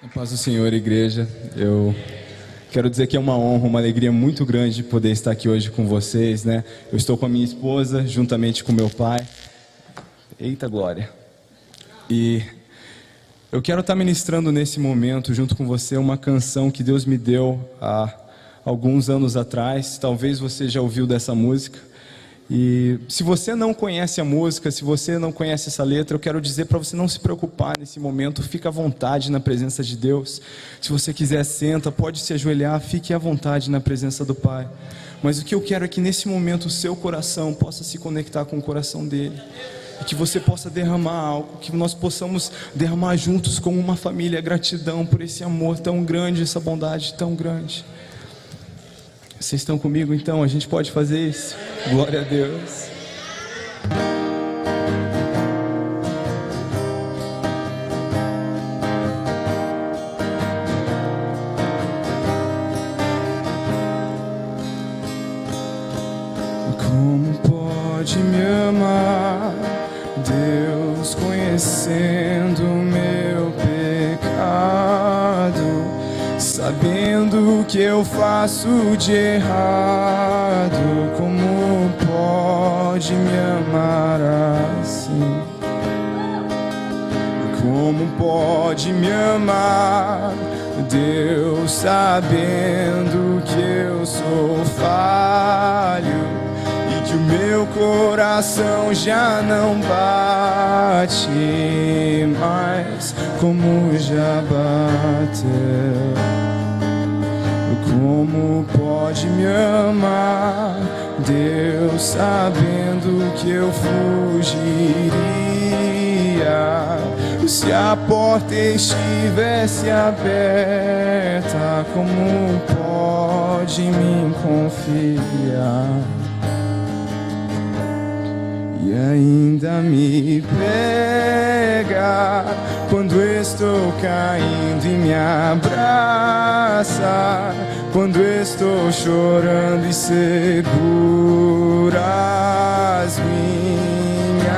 A paz do Senhor, igreja. Eu quero dizer que é uma honra, uma alegria muito grande poder estar aqui hoje com vocês, né? Eu estou com a minha esposa, juntamente com meu pai. Eita glória! E eu quero estar ministrando nesse momento, junto com você, uma canção que Deus me deu há alguns anos atrás. Talvez você já ouviu dessa música. E se você não conhece a música, se você não conhece essa letra, eu quero dizer para você não se preocupar nesse momento. Fique à vontade na presença de Deus. Se você quiser, senta, pode se ajoelhar, fique à vontade na presença do Pai. Mas o que eu quero é que nesse momento o seu coração possa se conectar com o coração dele. E que você possa derramar algo, que nós possamos derramar juntos como uma família gratidão por esse amor tão grande, essa bondade tão grande. Vocês estão comigo então? A gente pode fazer isso? Glória a Deus. Como pode me amar, Deus, conhecendo o meu pecado, sabendo o que eu faço de errado? Como pode me amar assim? Como pode me amar, Deus, sabendo que eu sou falho e que o meu coração já não bate mais como já bateu? Como pode me amar, Deus, sabendo que eu fugiria? Se a porta estivesse aberta, como pode me confiar? E ainda me pega quando estou caindo e me abraça, quando estou chorando e segura as minhas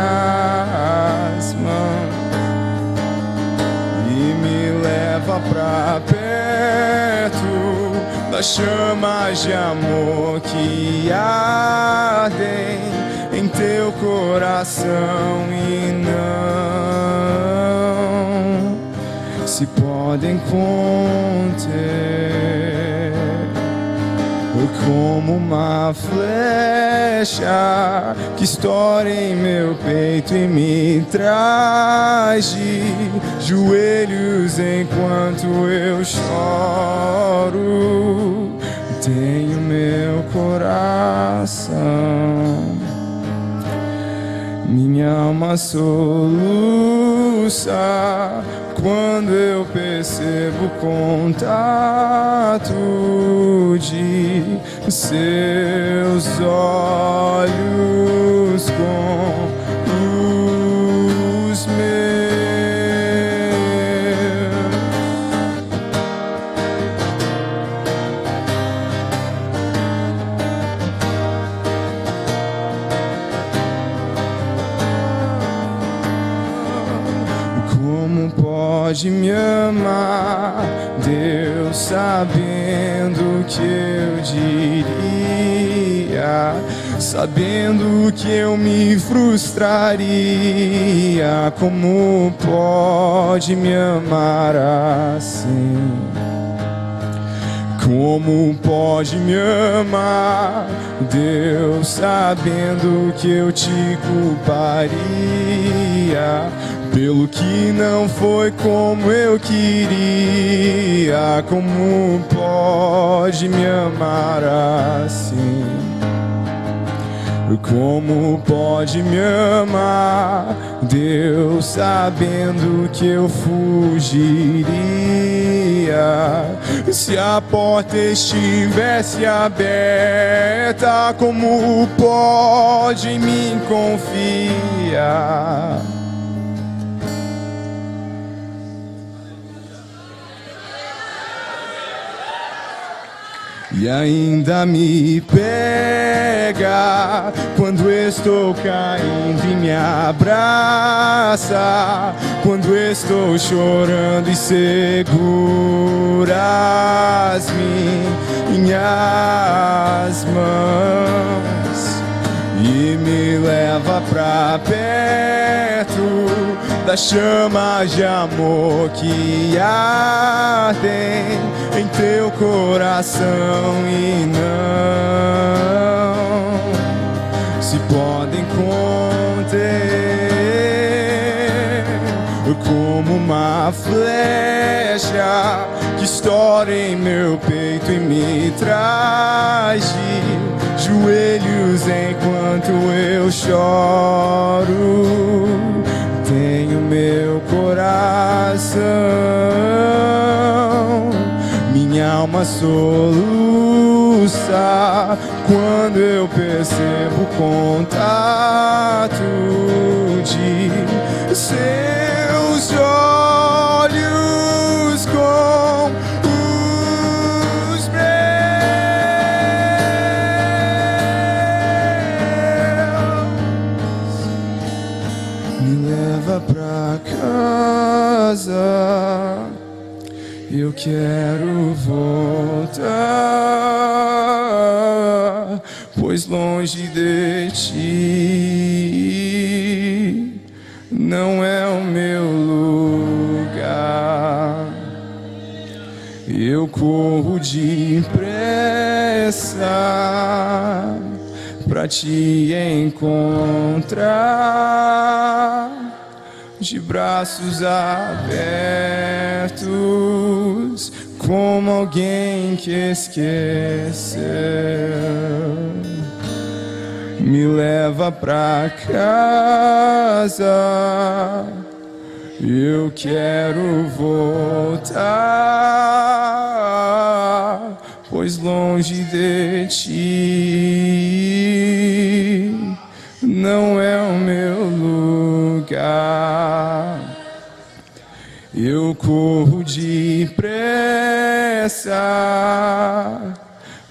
mãos e me leva pra perto das chamas de amor que ardem em teu coração e não se podem conter. Como uma flecha que estoura em meu peito e me traz de joelhos enquanto eu choro. Tenho meu coração, minha alma soluça quando eu percebo o contato de seus olhos com os meus. Como pode me amar, Deus, sabendo que eu diria, sabendo que eu me frustraria? Como pode me amar assim? Como pode me amar, Deus, sabendo que eu te culparia pelo que não foi como eu queria? Como pode me amar assim? Como pode me amar, Deus, sabendo que eu fugiria? Se a porta estivesse aberta, como pode me confiar? e ainda me pega quando estou caindo e me abraça, quando estou chorando e seguras minhas mãos e me leva pra perto das chamas de amor que ardem em teu coração e não se podem conter, como uma flecha que estoura em meu peito e me traz de joelhos enquanto eu choro. Tenho meu coração, minha alma soluça quando eu percebo o contato de seus olhos com os meus. Me leva pra casa, eu quero voltar, pois longe de ti não é o meu lugar. Eu corro depressa pra te encontrar, de braços abertos, como alguém que esqueceu. Me leva pra casa, eu quero voltar, pois longe de ti não é o meu lugar. Eu corro depressa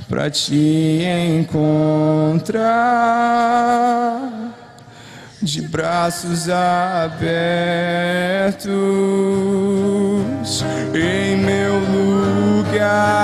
pra te encontrar, de braços abertos em meu lugar.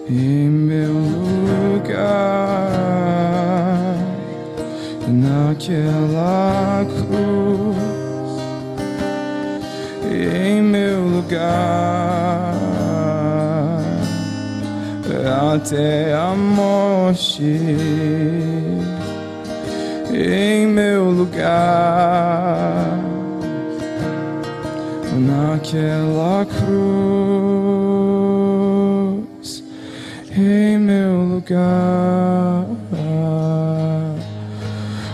Em meu lugar, naquela cruz, em meu lugar, até a morte, em meu lugar, naquela cruz, em meu lugar,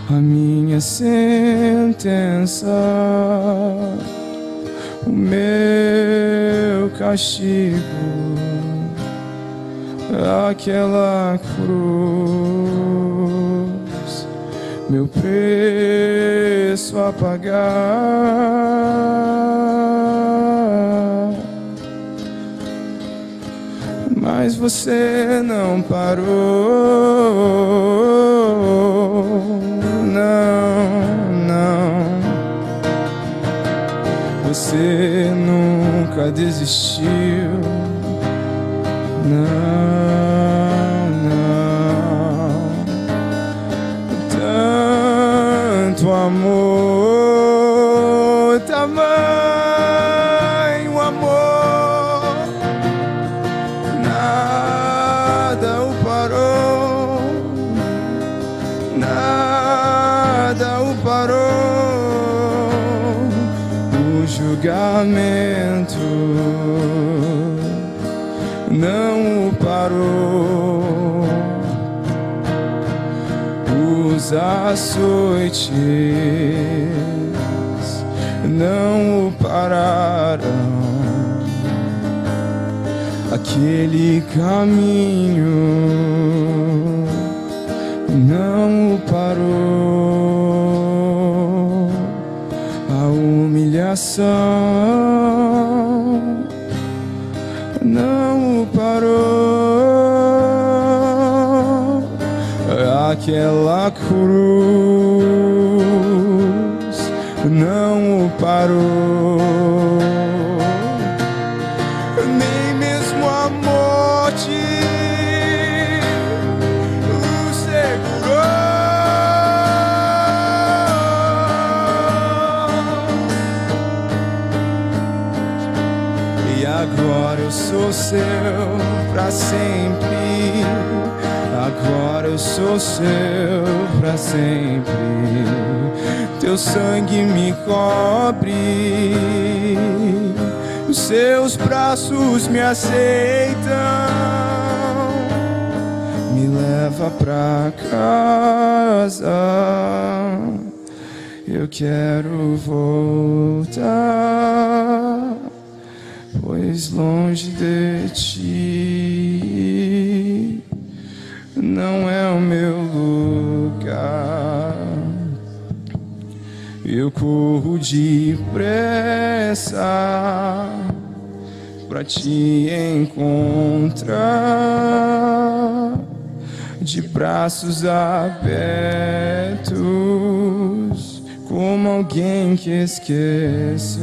a minha sentença, o meu castigo, aquela cruz, meu preço a pagar. Mas você não parou, não. Você nunca desistiu, não. Tanto amor, tamanho amor, julgamento não o parou, os açoites não o pararam, aquele caminho não o parou, a humilhação não o parou, aquela cruz não o parou, nem mesmo a morte o segurou. E agora eu sou seu pra sempre, agora eu sou seu pra sempre. Teu sangue me cobre, os seus braços me aceitam, me leva pra casa, eu quero voltar, pois longe de ti não é o meu lugar. Eu corro depressa pra te encontrar, de braços abertos, como alguém que esqueceu.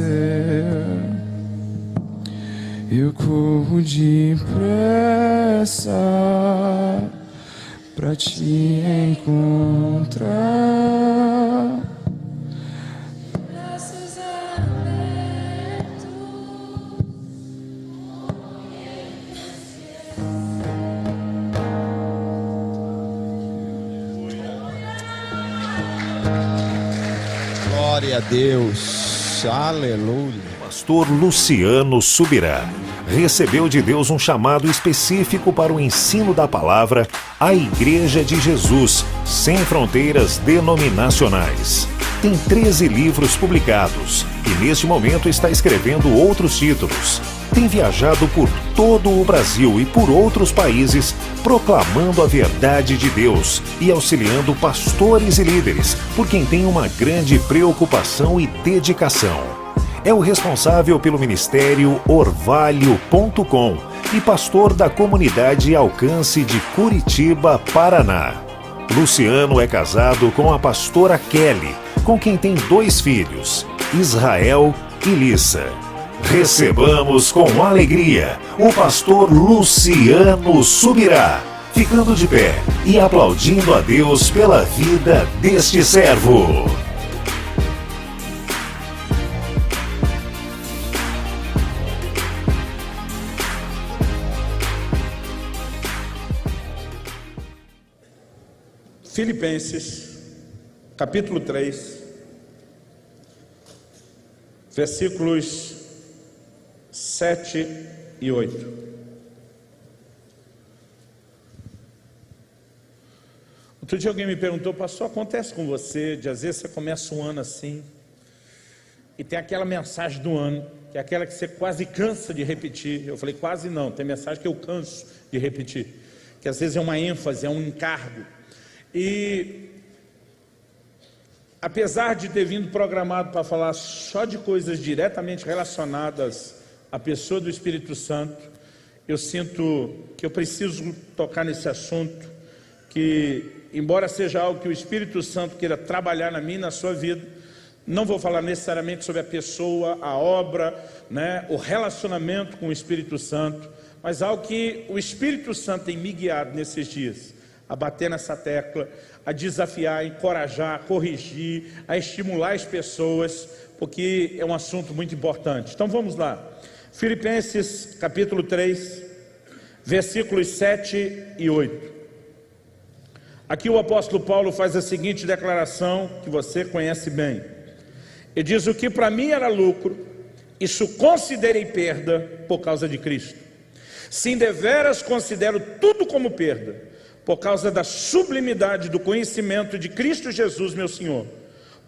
Eu corro depressa pra te encontrar. Glória a Deus, aleluia. Pastor Luciano Subirá recebeu de Deus um chamado específico para o ensino da palavra à Igreja de Jesus, sem fronteiras denominacionais. Tem 13 livros publicados e neste momento está escrevendo outros títulos. Tem viajado por todo o Brasil e por outros países, proclamando a verdade de Deus e auxiliando pastores e líderes, por quem tem uma grande preocupação e dedicação. É o responsável pelo ministério Orvalho.com e pastor da comunidade Alcance de Curitiba, Paraná. Luciano é casado com a pastora Kelly, com quem tem 2 filhos, Israel e Lissa. Recebamos com alegria o pastor Luciano Subirá, ficando de pé e aplaudindo a Deus pela vida deste servo. Filipenses, capítulo 3, versículos 7 e 8. Outro dia alguém me perguntou: pastor, acontece com você de às vezes você começa um ano assim e tem aquela mensagem do ano, que é aquela que você quase cansa de repetir? Eu falei: quase não, tem mensagem que eu canso de repetir, que às vezes é uma ênfase, é um encargo. E apesar de ter vindo programado para falar só de coisas diretamente relacionadas à pessoa do Espírito Santo, eu sinto que eu preciso tocar nesse assunto, que embora seja algo que o Espírito Santo queira trabalhar na minha e na sua vida, não vou falar necessariamente sobre a pessoa, a obra, o relacionamento com o Espírito Santo, mas algo que o Espírito Santo tem me guiado nesses dias, a bater nessa tecla, a desafiar, a encorajar, a corrigir, a estimular as pessoas, porque é um assunto muito importante. Então vamos lá. Filipenses capítulo 3, versículos 7 e 8. Aqui o apóstolo Paulo faz a seguinte declaração, que você conhece bem. Ele diz: o que para mim era lucro, Isso considerei perda por causa de Cristo. Sim, deveras considero tudo como perda, por causa da sublimidade do conhecimento de Cristo Jesus, meu Senhor,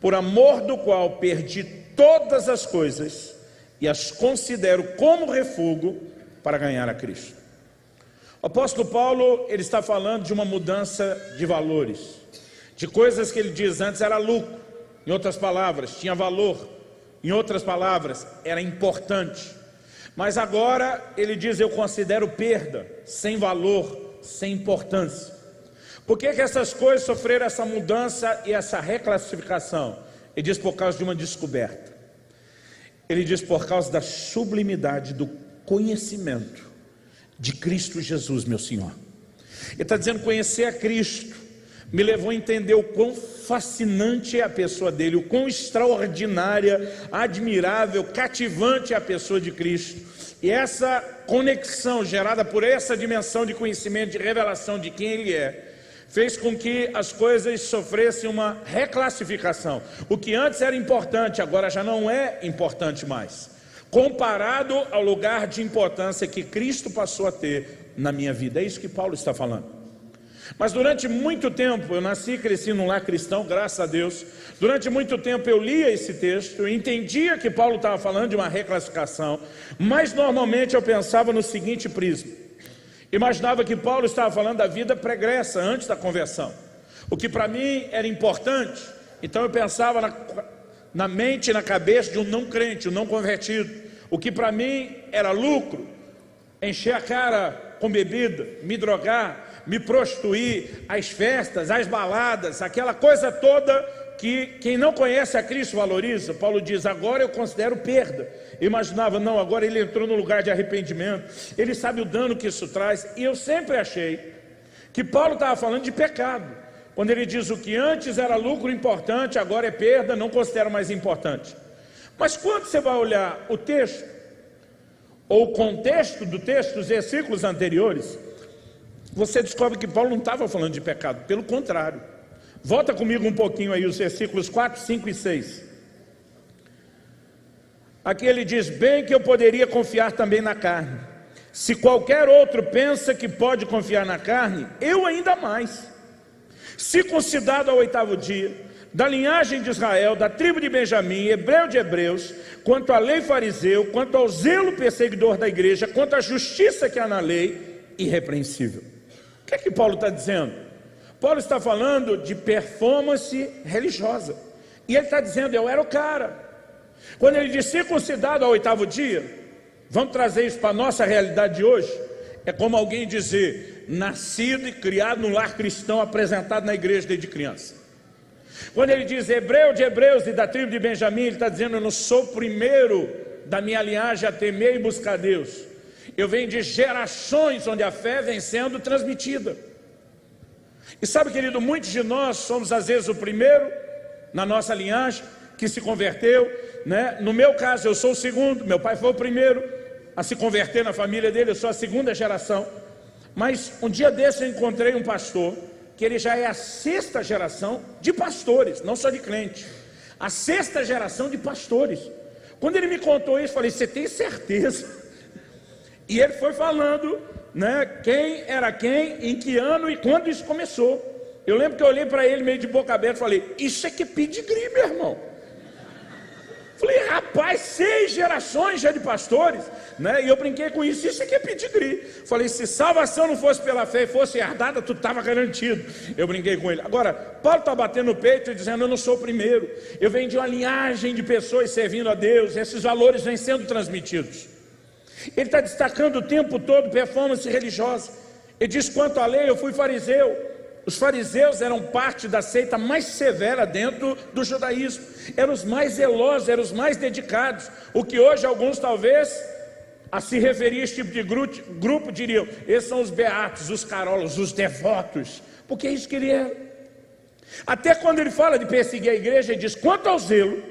por amor do qual perdi todas as coisas e as considero como refúgio para ganhar a Cristo. O apóstolo Paulo, ele está falando de uma mudança de valores, de coisas que ele diz antes era lucro, em outras palavras, tinha valor, em outras palavras, era importante. Mas agora ele diz, eu considero perda, sem valor, sem importância. Por que essas coisas sofreram essa mudança e essa reclassificação? Ele diz por causa de uma descoberta. Ele diz por causa da sublimidade do conhecimento de Cristo Jesus, meu Senhor. Ele está dizendo, conhecer a Cristo me levou a entender o quão fascinante é a pessoa dele, o quão extraordinária, admirável, cativante é a pessoa de Cristo. E essa conexão gerada por essa dimensão de conhecimento, de revelação de quem ele é, fez com que as coisas sofressem uma reclassificação. O que antes era importante, agora já não é importante mais, comparado ao lugar de importância que Cristo passou a ter na minha vida. É isso que Paulo está falando. Mas durante muito tempo, eu nasci e cresci num lar cristão, graças a Deus. Durante muito tempo eu lia esse texto, eu entendia que Paulo estava falando de uma reclassificação, mas normalmente eu pensava no seguinte prisma. Imaginava que Paulo estava falando da vida pregressa, antes da conversão. O que para mim era importante, então eu pensava na mente e na cabeça de um não crente, um não convertido. O que para mim era lucro, encher a cara com bebida, me drogar, me prostituir, as festas, as baladas, aquela coisa toda que quem não conhece a Cristo valoriza. Paulo diz, agora eu considero perda. Eu imaginava, não, agora ele entrou no lugar de arrependimento, ele sabe o dano que isso traz. E eu sempre achei que Paulo estava falando de pecado, quando ele diz o que antes era lucro importante, agora é perda, não considero mais importante. Mas quando você vai olhar o texto, ou o contexto do texto, os versículos anteriores, você descobre que Paulo não estava falando de pecado, pelo contrário. Volta comigo um pouquinho aí, os versículos 4, 5 e 6. Aqui ele diz, bem que eu poderia confiar também na carne. Se qualquer outro pensa que pode confiar na carne, eu ainda mais. Circuncidado ao 8º dia, da linhagem de Israel, da tribo de Benjamim, hebreu de hebreus, quanto à lei fariseu, quanto ao zelo perseguidor da igreja, quanto à justiça que há na lei, irrepreensível. O que é que Paulo está dizendo? Paulo está falando de performance religiosa. E ele está dizendo, eu era o cara. Quando ele diz circuncidado ao 8º dia, vamos trazer isso para a nossa realidade de hoje. É como alguém dizer, nascido e criado num lar cristão, apresentado na igreja desde criança. Quando ele diz hebreu de hebreus e da tribo de Benjamim, ele está dizendo, eu não sou o primeiro da minha linhagem a temer e buscar Deus. Eu venho de gerações onde a fé vem sendo transmitida. E sabe, querido, muitos de nós somos às vezes o primeiro na nossa linhagem que se converteu, né? No meu caso eu sou o segundo, meu pai foi o primeiro a se converter na família dele, eu sou a segunda geração. Mas um dia desse eu encontrei um pastor que ele já é a 6ª geração de pastores, não só de crente, a 6ª geração de pastores. Quando ele me contou isso, eu falei, você tem certeza? E ele foi falando, né, quem era quem, em que ano e quando isso começou. Eu lembro que eu olhei para ele meio de boca aberta e falei, isso é que pedigree, meu irmão. Falei, rapaz, 6 gerações já de pastores, né? E eu brinquei com isso, isso aqui é pedigree. Falei, se salvação não fosse pela fé e fosse herdada, tu estava garantido. Eu brinquei com ele. Agora, Paulo está batendo no peito e dizendo, eu não sou o primeiro. Eu venho de uma linhagem de pessoas servindo a Deus, esses valores vêm sendo transmitidos. Ele está destacando o tempo todo performance religiosa. Ele diz, quanto à lei, eu fui fariseu. Os fariseus eram parte da seita mais severa dentro do judaísmo. Eram os mais zelosos, eram os mais dedicados. O que hoje alguns talvez, a se referir a esse tipo de grupo, diriam, esses são os beatos, os carolos, os devotos. Porque é isso que ele era. Até quando ele fala de perseguir a igreja, ele diz, quanto ao zelo,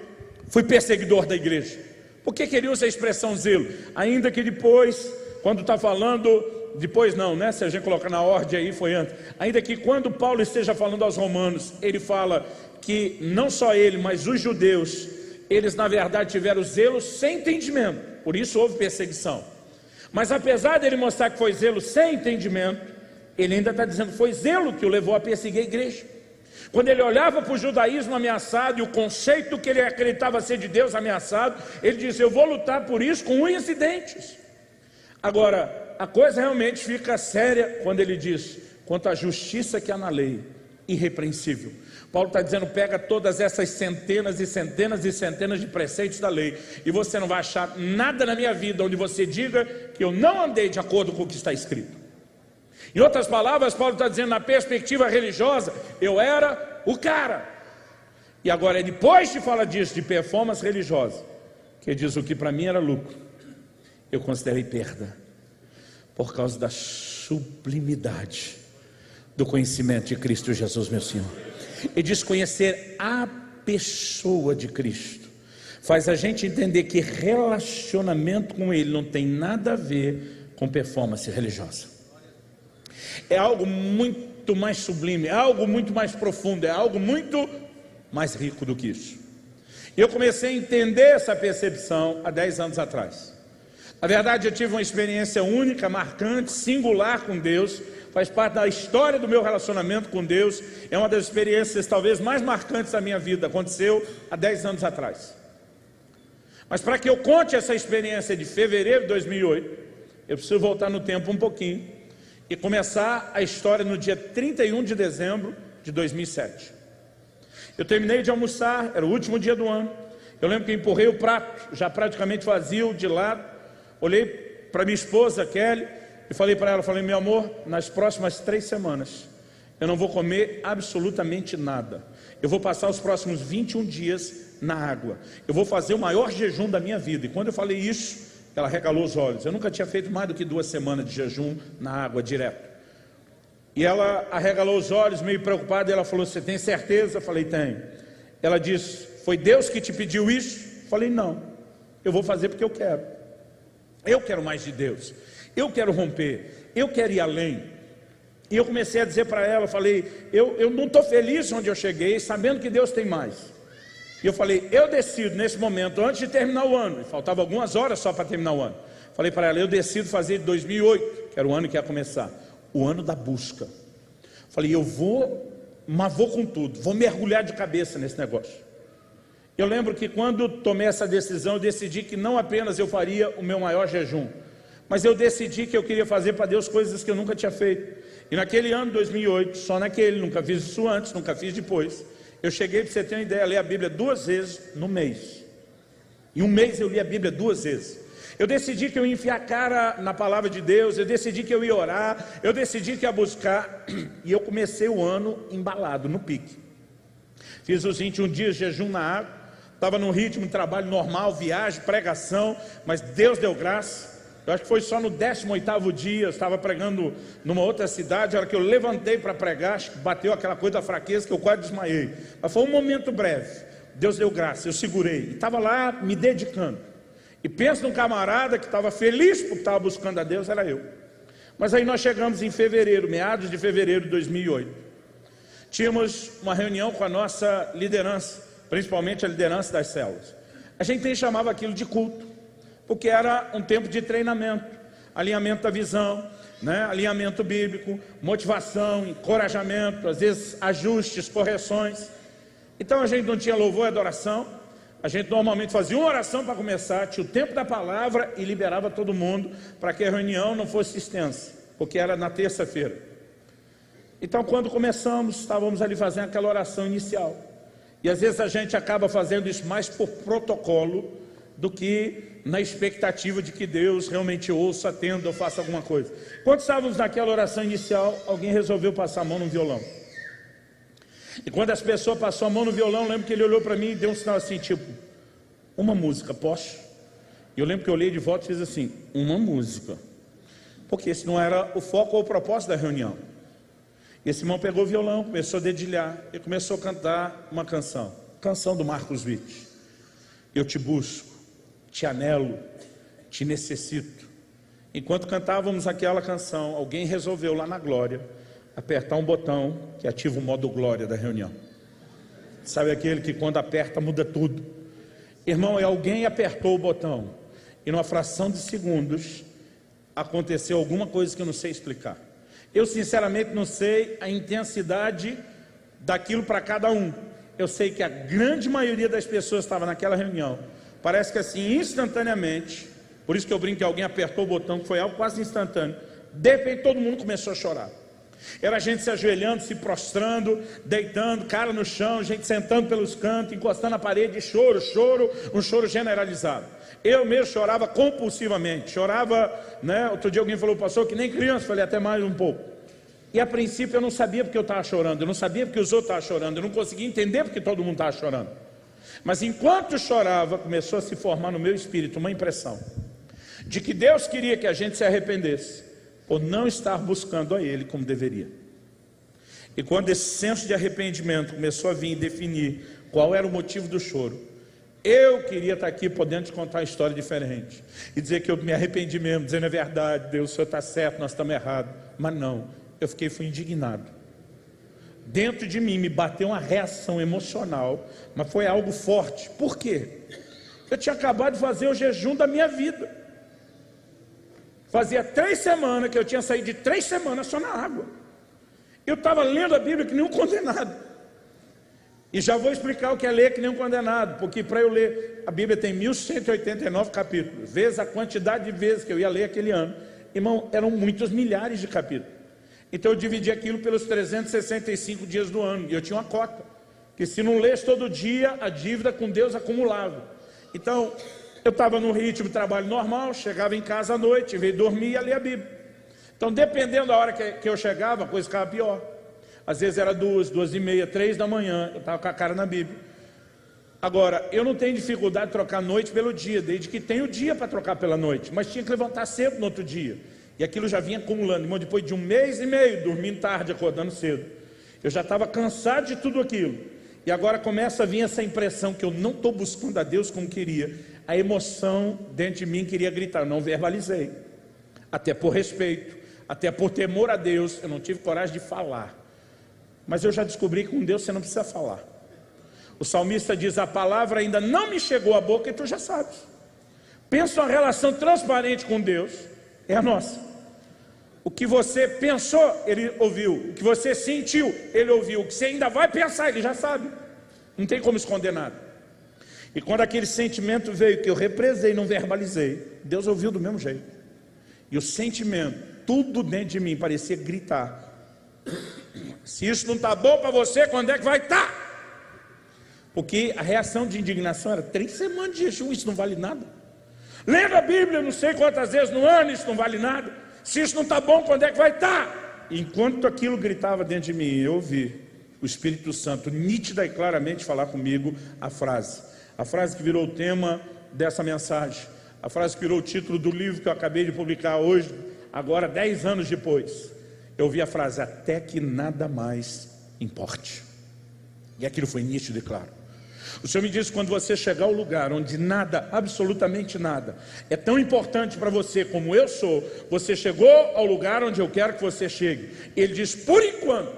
fui perseguidor da igreja. Por que ele usa a expressão zelo? Ainda que depois, quando está falando... Depois não, né? Se a gente colocar na ordem aí, foi antes. Ainda que quando Paulo esteja falando aos romanos, ele fala que não só ele, mas os judeus eles na verdade tiveram zelo sem entendimento, por isso houve perseguição. Mas apesar dele mostrar que foi zelo sem entendimento, ele ainda está dizendo que foi zelo que o levou a perseguir a igreja. Quando ele olhava para o judaísmo ameaçado e o conceito que ele acreditava ser de Deus ameaçado, ele disse: eu vou lutar por isso com unhas e dentes. Agora, a coisa realmente fica séria quando ele diz: quanto à justiça que há na lei, irrepreensível. Paulo está dizendo: pega todas essas centenas e centenas e centenas de preceitos da lei, e você não vai achar nada na minha vida onde você diga que eu não andei de acordo com o que está escrito. Em outras palavras, Paulo está dizendo, na perspectiva religiosa, eu era o cara. E agora, depois que fala disso, de performance religiosa, que diz: o que para mim era lucro, eu considerei perda, por causa da sublimidade do conhecimento de Cristo Jesus, meu Senhor. E diz: conhecer a pessoa de Cristo faz a gente entender que relacionamento com Ele não tem nada a ver com performance religiosa. É algo muito mais sublime, é algo muito mais profundo, é algo muito mais rico do que isso. E eu comecei a entender essa percepção há 10 anos atrás. Na verdade, eu tive uma experiência única, marcante, singular com Deus, faz parte da história do meu relacionamento com Deus, é uma das experiências talvez mais marcantes da minha vida, aconteceu há 10 anos atrás. Mas para que eu conte essa experiência de fevereiro de 2008, eu preciso voltar no tempo um pouquinho e começar a história no dia 31 de dezembro de 2007. Eu terminei de almoçar, era o último dia do ano. Eu lembro que empurrei o prato, já praticamente vazio, de lado. Olhei para minha esposa, Kelly, e falei para ela, falei: meu amor, nas próximas 3 semanas, eu não vou comer absolutamente nada. Eu vou passar os próximos 21 dias na água. Eu vou fazer o maior jejum da minha vida. E quando eu falei isso, ela regalou os olhos. Eu nunca tinha feito mais do que 2 semanas de jejum na água, direto. E ela arregalou os olhos, meio preocupada, e ela falou: você tem certeza? Eu falei: tenho. Ela disse: foi Deus que te pediu isso? Eu falei: não, eu vou fazer porque eu quero. Eu quero mais de Deus, eu quero romper, eu quero ir além. E eu comecei a dizer para ela, eu falei: eu não estou feliz onde eu cheguei, sabendo que Deus tem mais. E eu falei: eu decido nesse momento, antes de terminar o ano, e faltava algumas horas só para terminar o ano, falei para ela: eu decido fazer de 2008, que era o ano que ia começar, o ano da busca. Falei: eu vou, mas vou com tudo, vou mergulhar de cabeça nesse negócio. Eu lembro que quando tomei essa decisão, eu decidi que não apenas eu faria o meu maior jejum, mas eu decidi que eu queria fazer para Deus coisas que eu nunca tinha feito. E naquele ano, 2008, só naquele, nunca fiz isso antes, nunca fiz depois, eu cheguei, para você ter uma ideia, a ler a Bíblia 2 vezes no mês. Em um mês eu li a Bíblia 2 vezes. Eu decidi que eu ia enfiar a cara na palavra de Deus, eu decidi que eu ia orar, eu decidi que ia buscar, e eu comecei o ano embalado, no pique. Fiz os 21 dias de jejum na água, estava num ritmo de trabalho normal, viagem, pregação, mas Deus deu graça. Eu acho que foi só no 18º dia, eu estava pregando numa outra cidade, a hora que eu levantei para pregar, acho que bateu aquela coisa da fraqueza que eu quase desmaiei. Mas foi um momento breve, Deus deu graça, eu segurei, e estava lá me dedicando. E pensa num camarada que estava feliz porque estava buscando a Deus, era eu. Mas aí nós chegamos em fevereiro, meados de fevereiro de 2008. Tínhamos uma reunião com a nossa liderança, principalmente a liderança das células. A gente nem chamava aquilo de culto, porque era um tempo de treinamento, alinhamento da visão, né? Alinhamento bíblico, motivação, encorajamento, às vezes ajustes, correções. Então a gente não tinha louvor e adoração, a gente normalmente fazia uma oração para começar, tinha o tempo da palavra e liberava todo mundo para que a reunião não fosse extensa, porque era na terça-feira. Então quando começamos, estávamos ali fazendo aquela oração inicial. E às vezes a gente acaba fazendo isso mais por protocolo do que na expectativa de que Deus realmente ouça, atenda ou faça alguma coisa. Quando estávamos naquela oração inicial, alguém resolveu passar a mão no violão. E quando essa pessoa passou a mão no violão, eu lembro que ele olhou para mim e deu um sinal assim, tipo: uma música, posso? E eu lembro que eu olhei de volta e fiz assim: uma música. Porque esse não era o foco ou o propósito da reunião. E esse irmão pegou o violão, começou a dedilhar e começou a cantar uma canção. Canção do Marcos Witt. Eu te busco, te anelo, te necessito. Enquanto cantávamos aquela canção, alguém resolveu lá na glória apertar um botão que ativa o modo glória da reunião. Sabe aquele que quando aperta muda tudo? Irmão, alguém apertou o botão e numa fração de segundos aconteceu alguma coisa que eu não sei explicar. Eu sinceramente não sei a intensidade daquilo para cada um. Eu sei que a grande maioria das pessoas estava naquela reunião. Parece que assim, instantaneamente, por isso que eu brinco que alguém apertou o botão, que foi algo quase instantâneo. De repente todo mundo começou a chorar. Era gente se ajoelhando, se prostrando, deitando, cara no chão, gente sentando pelos cantos, encostando na parede, choro, um choro generalizado. Eu mesmo chorava compulsivamente, chorava, né? Outro dia alguém falou, pastor, que nem criança, falei até mais um pouco. E a princípio eu não sabia porque eu estava chorando, eu não sabia porque os outros estavam chorando, eu não conseguia entender porque todo mundo estava chorando. Mas enquanto eu chorava, começou a se formar no meu espírito uma impressão de que Deus queria que a gente se arrependesse por não estar buscando a Ele como deveria. E quando esse senso de arrependimento começou a vir e definir qual era o motivo do choro, eu queria estar aqui podendo te contar uma história diferente e dizer que eu me arrependi mesmo, dizendo a verdade, Deus, o Senhor está certo, nós estamos errados. Mas não, fui indignado. Dentro de mim me bateu uma reação emocional, mas foi algo forte. Por quê? Eu tinha acabado de fazer o jejum da minha vida. Fazia 3 semanas que eu tinha saído de 3 semanas só na água. Eu estava lendo a Bíblia que nem um condenado. E já vou explicar o que é ler que nem um condenado, porque para eu ler, a Bíblia tem 1189 capítulos, vezes a quantidade de vezes que eu ia ler aquele ano. Irmão, eram muitos milhares de capítulos. Então eu dividi aquilo pelos 365 dias do ano, e eu tinha uma cota, que se não lesse todo dia, a dívida com Deus acumulava. Então, eu estava no ritmo de trabalho normal, chegava em casa à noite, veio dormir e ia ler a Bíblia. Então, dependendo da hora que eu chegava, a coisa ficava pior. Às vezes era 2, 2h30, 3 da manhã, eu estava com a cara na Bíblia. Agora, eu não tenho dificuldade de trocar noite pelo dia, desde que tenho o dia para trocar pela noite, mas tinha que levantar cedo no outro dia. E aquilo já vinha acumulando, irmão, depois de 1 mês e meio, dormindo tarde, acordando cedo. Eu já estava cansado de tudo aquilo. E agora começa a vir essa impressão que eu não estou buscando a Deus como queria. A emoção dentro de mim queria gritar, eu não verbalizei. Até por respeito, até por temor a Deus, eu não tive coragem de falar. Mas eu já descobri que com Deus você não precisa falar. O salmista diz, a palavra ainda não me chegou à boca e tu já sabes. Pensa uma relação transparente com Deus, é a nossa. O que você pensou, Ele ouviu. O que você sentiu, Ele ouviu. O que você ainda vai pensar, Ele já sabe. Não tem como esconder nada. E quando aquele sentimento veio, que eu represei, não verbalizei, Deus ouviu do mesmo jeito. E o sentimento, tudo dentro de mim, parecia gritar. Se isso não está bom para você, quando é que vai estar? Porque a reação de indignação era 3 semanas de jejum, isso não vale nada. Lendo a Bíblia não sei quantas vezes no ano, isso não vale nada. Se isso não está bom, quando é que vai estar? Enquanto aquilo gritava dentro de mim, eu ouvi o Espírito Santo nítida e claramente falar comigo a frase que virou o tema dessa mensagem, a frase que virou o título do livro que eu acabei de publicar hoje, agora 10 anos depois. Eu ouvi a frase, até que nada mais importe. E aquilo foi nítido e claro. O Senhor me disse, quando você chegar ao lugar onde nada, absolutamente nada, é tão importante para você como eu sou, você chegou ao lugar onde eu quero que você chegue. Ele diz, por enquanto,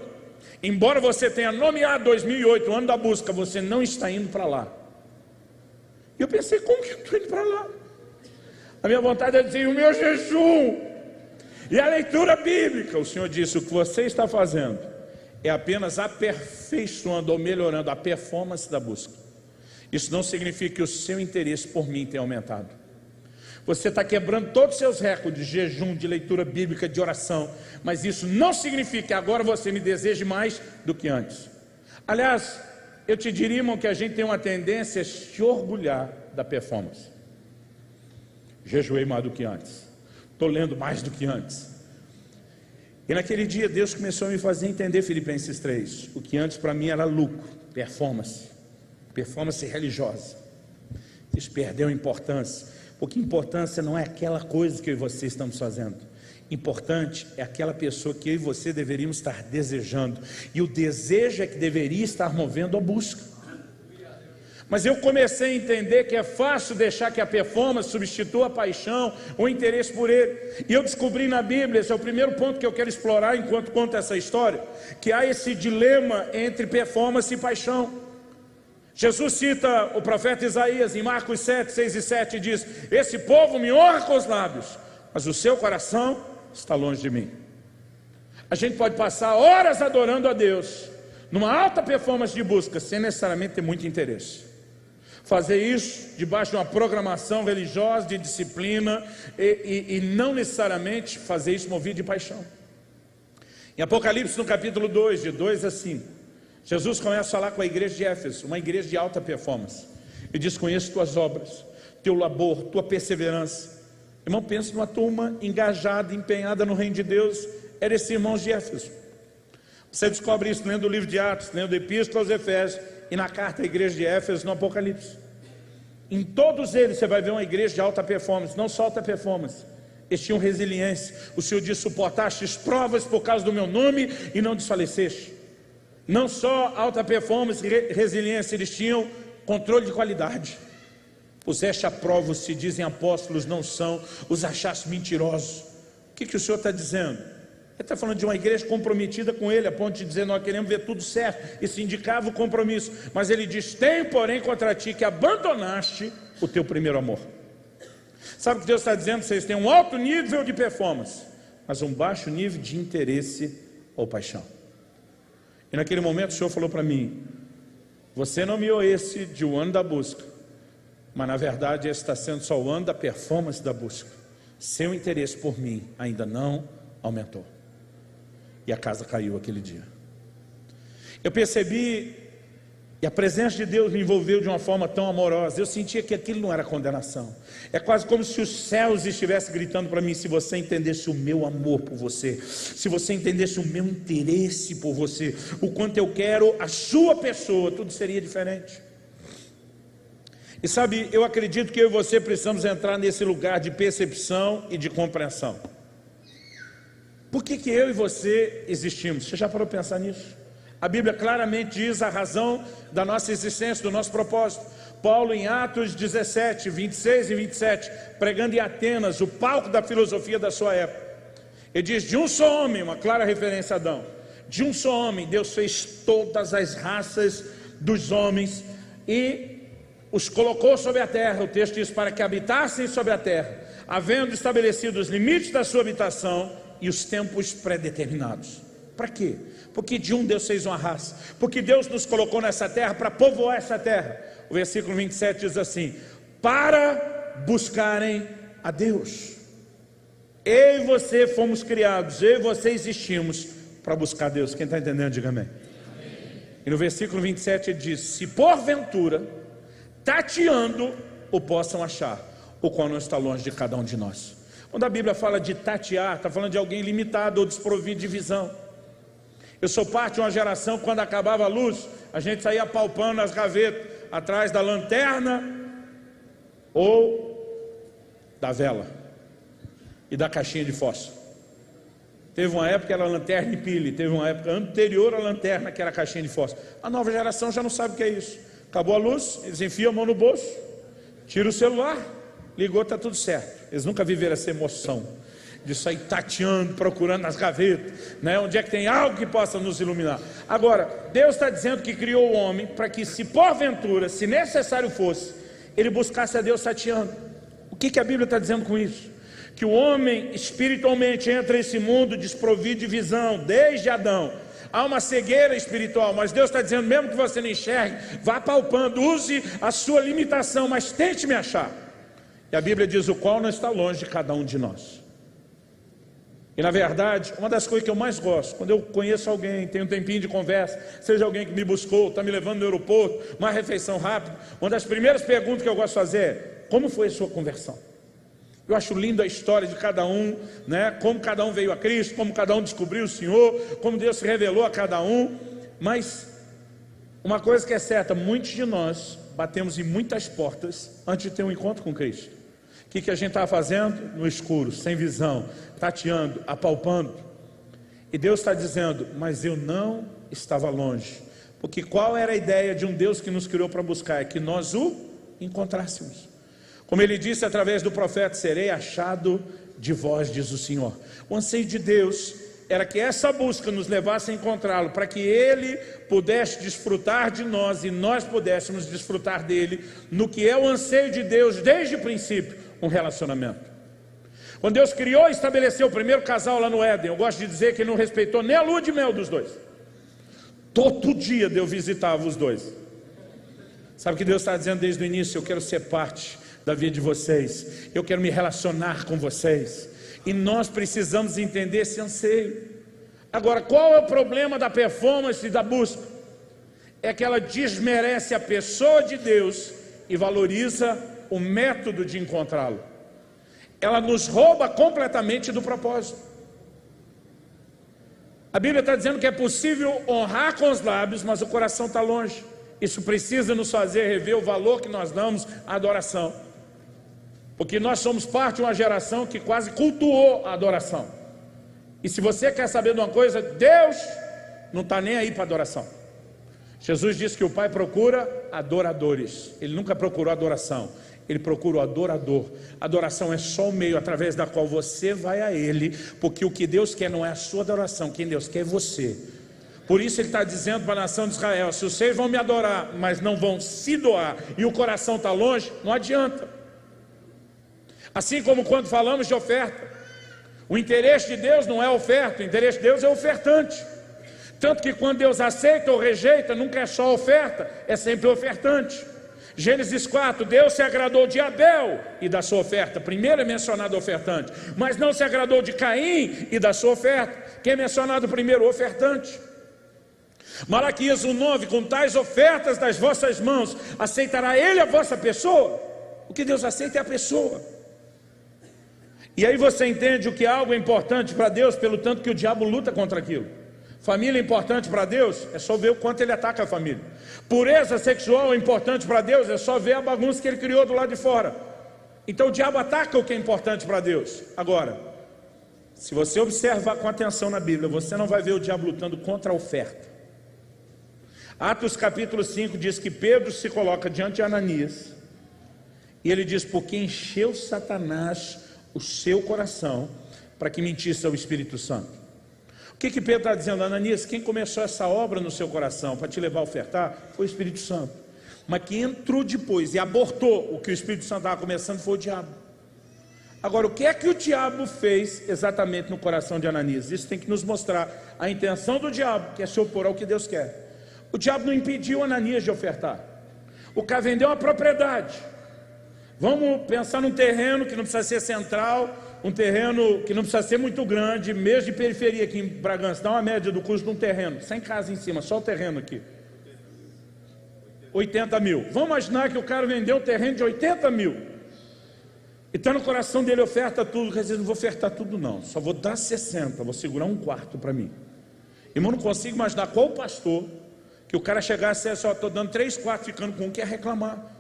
embora você tenha nomeado 2008, o ano da busca, você não está indo para lá. E eu pensei, como que eu estou indo para lá? A minha vontade é dizer, o meu jejum e a leitura bíblica. O Senhor disse, o que você está fazendo é apenas aperfeiçoando ou melhorando a performance da busca. Isso não significa que o seu interesse por mim tenha aumentado. Você está quebrando todos os seus recordes de jejum, de leitura bíblica, de oração, mas isso não significa que agora você me deseje mais do que antes. Aliás, eu te diria, irmão, que a gente tem uma tendência a se orgulhar da performance. Jejuei mais do que antes, estou lendo mais do que antes. E naquele dia Deus começou a me fazer entender Filipenses 3. O que antes para mim era lucro, performance religiosa. Isso perdeu importância, porque importância não é aquela coisa que eu e você estamos fazendo. Importante é aquela pessoa que eu e você deveríamos estar desejando. E o desejo é que deveria estar movendo a busca. Mas eu comecei a entender que é fácil deixar que a performance substitua a paixão, o interesse por ele. E eu descobri na Bíblia, esse é o primeiro ponto que eu quero explorar enquanto conto essa história, que há esse dilema entre performance e paixão. Jesus cita o profeta Isaías em Marcos 7, 6 e 7 e diz: esse povo me honra com os lábios, mas o seu coração está longe de mim. A gente pode passar horas adorando a Deus, numa alta performance de busca, sem necessariamente ter muito interesse. Fazer isso debaixo de uma programação religiosa, de disciplina, e não necessariamente fazer isso movido de paixão. Em Apocalipse, no capítulo 2, de 2 a 5, Jesus começa a falar com a igreja de Éfeso, uma igreja de alta performance. Ele diz: conheço tuas obras, teu labor, tua perseverança. Irmão, pensa numa turma engajada, empenhada no reino de Deus. Eram esses irmãos de Éfeso. Você descobre isso lendo o livro de Atos, lendo a Epístola aos Efésios e na carta à igreja de Éfeso no Apocalipse. Em todos eles você vai ver uma igreja de alta performance, não só alta performance. Eles tinham resiliência. O Senhor diz: suportastes provas por causa do meu nome e não desfaleceste. Não só alta performance e resiliência, eles tinham controle de qualidade. Puseste a prova, se dizem apóstolos, não são, os achaste mentirosos. O que o Senhor está dizendo? Ele está falando de uma igreja comprometida com Ele, a ponto de dizer: nós queremos ver tudo certo. Isso indicava o compromisso. Mas Ele diz: tenho porém contra ti que abandonaste o teu primeiro amor. Sabe o que Deus está dizendo? Vocês têm um alto nível de performance, mas um baixo nível de interesse ou paixão. E naquele momento o Senhor falou para mim: você nomeou esse de o ano da busca, mas na verdade esse está sendo só o ano da performance da busca. Seu interesse por mim ainda não aumentou. E a casa caiu aquele dia. Eu percebi, e a presença de Deus me envolveu de uma forma tão amorosa. Eu sentia que aquilo não era condenação. É quase como se os céus estivessem gritando para mim: se você entendesse o meu amor por você, se você entendesse o meu interesse por você, o quanto eu quero a sua pessoa, tudo seria diferente. E sabe, eu acredito que eu e você precisamos entrar nesse lugar de percepção e de compreensão. Por que eu e você existimos? Você já parou para pensar nisso? A Bíblia claramente diz a razão da nossa existência, do nosso propósito. Paulo, em Atos 17, 26 e 27, pregando em Atenas, o palco da filosofia da sua época, ele diz: de um só homem, uma clara referência a Adão, de um só homem Deus fez todas as raças dos homens e os colocou sobre a terra. O texto diz: para que habitassem sobre a terra, havendo estabelecido os limites da sua habitação e os tempos pré-determinados. Para quê? Porque de um Deus fez uma raça, porque Deus nos colocou nessa terra para povoar essa terra. O versículo 27 diz assim: para buscarem a Deus. Eu e você fomos criados, eu e você existimos para buscar Deus. Quem está entendendo, diga amém. E no versículo 27 ele diz: se porventura, tateando, o possam achar, o qual não está longe de cada um de nós. Quando a Bíblia fala de tatear, está falando de alguém limitado ou desprovido de visão. Eu sou parte de uma geração que, quando acabava a luz, a gente saía palpando as gavetas, atrás da lanterna ou da vela e da caixinha de fósforo. Teve uma época que era lanterna e pilha, teve uma época anterior à lanterna que era a caixinha de fósforo. A nova geração já não sabe o que é isso. Acabou a luz, eles enfiam a mão no bolso, tiram o celular, ligou, está tudo certo. Eles nunca viveram essa emoção de sair tateando, procurando nas gavetas, né? Onde é que tem algo que possa nos iluminar. Agora, Deus está dizendo que criou o homem para que, se porventura, se necessário fosse, ele buscasse a Deus tateando. O que a Bíblia está dizendo com isso? Que o homem espiritualmente entra nesse mundo desprovido de visão, desde Adão. Há uma cegueira espiritual, mas Deus está dizendo: mesmo que você não enxergue, vá palpando, use a sua limitação, mas tente me achar. E a Bíblia diz: o qual não está longe de cada um de nós. E na verdade, uma das coisas que eu mais gosto, quando eu conheço alguém, tenho um tempinho de conversa, seja alguém que me buscou, está me levando no aeroporto, uma refeição rápida, uma das primeiras perguntas que eu gosto de fazer é: como foi a sua conversão? Eu acho lindo a história de cada um, né? Como cada um veio a Cristo, como cada um descobriu o Senhor, como Deus se revelou a cada um. Mas uma coisa que é certa: muitos de nós batemos em muitas portas antes de ter um encontro com Cristo. O que a gente estava fazendo? No escuro, sem visão, tateando, apalpando. E Deus está dizendo: mas eu não estava longe. Porque qual era a ideia de um Deus que nos criou para buscar? É que nós o encontrássemos. Como ele disse através do profeta: serei achado de vós, diz o Senhor. O anseio de Deus era que essa busca nos levasse a encontrá-lo, para que Ele pudesse desfrutar de nós e nós pudéssemos desfrutar dele, no que é o anseio de Deus desde o princípio, um relacionamento. Quando Deus criou e estabeleceu o primeiro casal lá no Éden, eu gosto de dizer que Ele não respeitou nem a lua de mel dos dois. Todo dia Deus visitava os dois. Sabe o que Deus está dizendo desde o início? Eu quero ser parte da vida de vocês, eu quero me relacionar com vocês, e nós precisamos entender esse anseio. Agora, qual é o problema da performance e da busca? É que ela desmerece a pessoa de Deus e valoriza o método de encontrá-lo. Ela nos rouba completamente do propósito. A Bíblia está dizendo que é possível honrar com os lábios, mas o coração está longe. Isso precisa nos fazer rever o valor que nós damos à adoração, porque nós somos parte de uma geração que quase cultuou a adoração. E se você quer saber de uma coisa, Deus não está nem aí para adoração. Jesus disse que o Pai procura adoradores. Ele nunca procurou adoração, Ele procura o adorador. Adoração é só o meio através da qual você vai a Ele, porque o que Deus quer não é a sua adoração, quem Deus quer é você. Por isso Ele está dizendo para a nação de Israel: se vocês vão me adorar, mas não vão se doar, e o coração está longe, não adianta. Assim como quando falamos de oferta, o interesse de Deus não é a oferta, o interesse de Deus é o ofertante. Tanto que quando Deus aceita ou rejeita, nunca é só oferta, é sempre ofertante. Gênesis 4, Deus se agradou de Abel e da sua oferta. Primeiro é mencionado o ofertante, mas não se agradou de Caim e da sua oferta. Quem é mencionado primeiro? O ofertante. Malaquias 1:9, com tais ofertas das vossas mãos, aceitará Ele a vossa pessoa? O que Deus aceita é a pessoa. E aí você entende o que algo é importante para Deus, pelo tanto que o diabo luta contra aquilo. Família é importante para Deus, é só ver o quanto ele ataca a família. Pureza sexual é importante para Deus, é só ver a bagunça que ele criou do lado de fora. Então o diabo ataca o que é importante para Deus. Agora, se você observar com atenção na Bíblia, você não vai ver o diabo lutando contra a oferta. Atos capítulo 5 diz que Pedro se coloca diante de Ananias, e ele diz: porque encheu Satanás o seu coração para que mentisse ao Espírito Santo. O que Pedro está dizendo? Ananias, quem começou essa obra no seu coração para te levar a ofertar foi o Espírito Santo, mas quem entrou depois e abortou o que o Espírito Santo estava começando foi o diabo. Agora, o que é que o diabo fez exatamente no coração de Ananias? Isso tem que nos mostrar a intenção do diabo, que é se opor ao que Deus quer. O diabo não impediu Ananias de ofertar. O cara vendeu uma propriedade. Vamos pensar num terreno que não precisa ser central, um terreno que não precisa ser muito grande, mesmo de periferia aqui em Bragança. Dá uma média do custo de um terreno, sem casa em cima, só o terreno aqui. 80 mil. Vamos imaginar que o cara vendeu um terreno de 80 mil. E está no coração dele, oferta tudo. Quer dizer, não vou ofertar tudo não, só vou dar 60, vou segurar um quarto para mim. Irmão, não consigo imaginar qual pastor que o cara chegasse e dissesse: ó, estou dando 3 quartos, ficando com um, quer reclamar.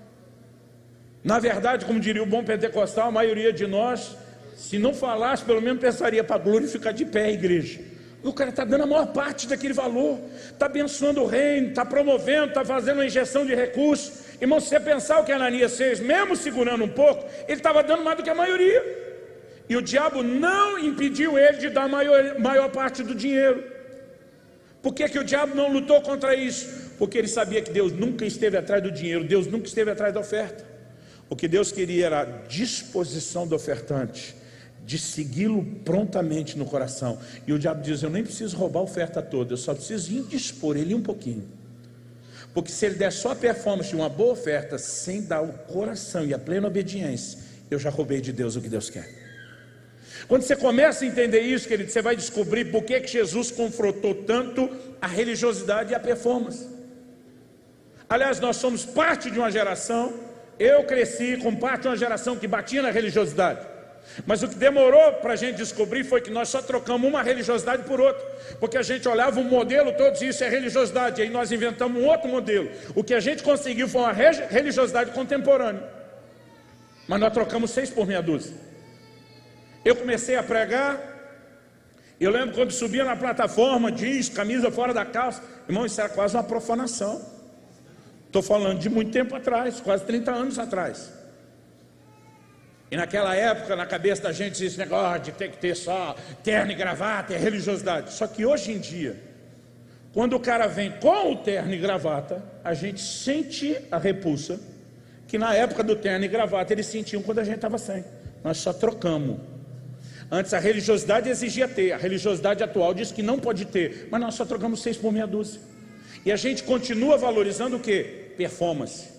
Na verdade, como diria o bom pentecostal, a maioria de nós, se não falasse, pelo menos pensaria para glorificar de pé a igreja. O cara está dando a maior parte daquele valor, está abençoando o reino, está promovendo, está fazendo uma injeção de recursos. Irmão, se você pensar o que Ananias fez, mesmo segurando um pouco, ele estava dando mais do que a maioria. E o diabo não impediu ele de dar a maior parte do dinheiro. Por que o diabo não lutou contra isso? Porque ele sabia que Deus nunca esteve atrás do dinheiro, Deus nunca esteve atrás da oferta. O que Deus queria era a disposição do ofertante, de segui-lo prontamente no coração. E o diabo diz: eu nem preciso roubar a oferta toda, eu só preciso indispor ele um pouquinho. Porque se ele der só a performance de uma boa oferta, sem dar o coração e a plena obediência, eu já roubei de Deus o que Deus quer. Quando você começa a entender isso, querido, você vai descobrir por que Jesus confrontou tanto a religiosidade e a performance. Aliás, nós somos parte de uma geração, eu cresci com parte de uma geração que batia na religiosidade. Mas o que demorou para a gente descobrir foi que nós só trocamos uma religiosidade por outra, porque a gente olhava um modelo todo e dizia: isso é religiosidade, e aí nós inventamos um outro modelo. O que a gente conseguiu foi uma religiosidade contemporânea, mas nós trocamos 6 por meia dúzia. Eu comecei a pregar, eu lembro quando subia na plataforma, jeans, camisa fora da calça. Irmão, isso era quase uma profanação. Estou falando de muito tempo atrás, quase 30 anos atrás. E naquela época, na cabeça da gente, esse negócio de ter que ter só terno e gravata, é religiosidade. Só que hoje em dia, quando o cara vem com o terno e gravata, a gente sente a repulsa que na época do terno e gravata eles sentiam quando a gente estava sem. Nós só trocamos. Antes a religiosidade exigia ter, a religiosidade atual diz que não pode ter, mas nós só trocamos 6 por meia dúzia. E a gente continua valorizando o quê? Performance.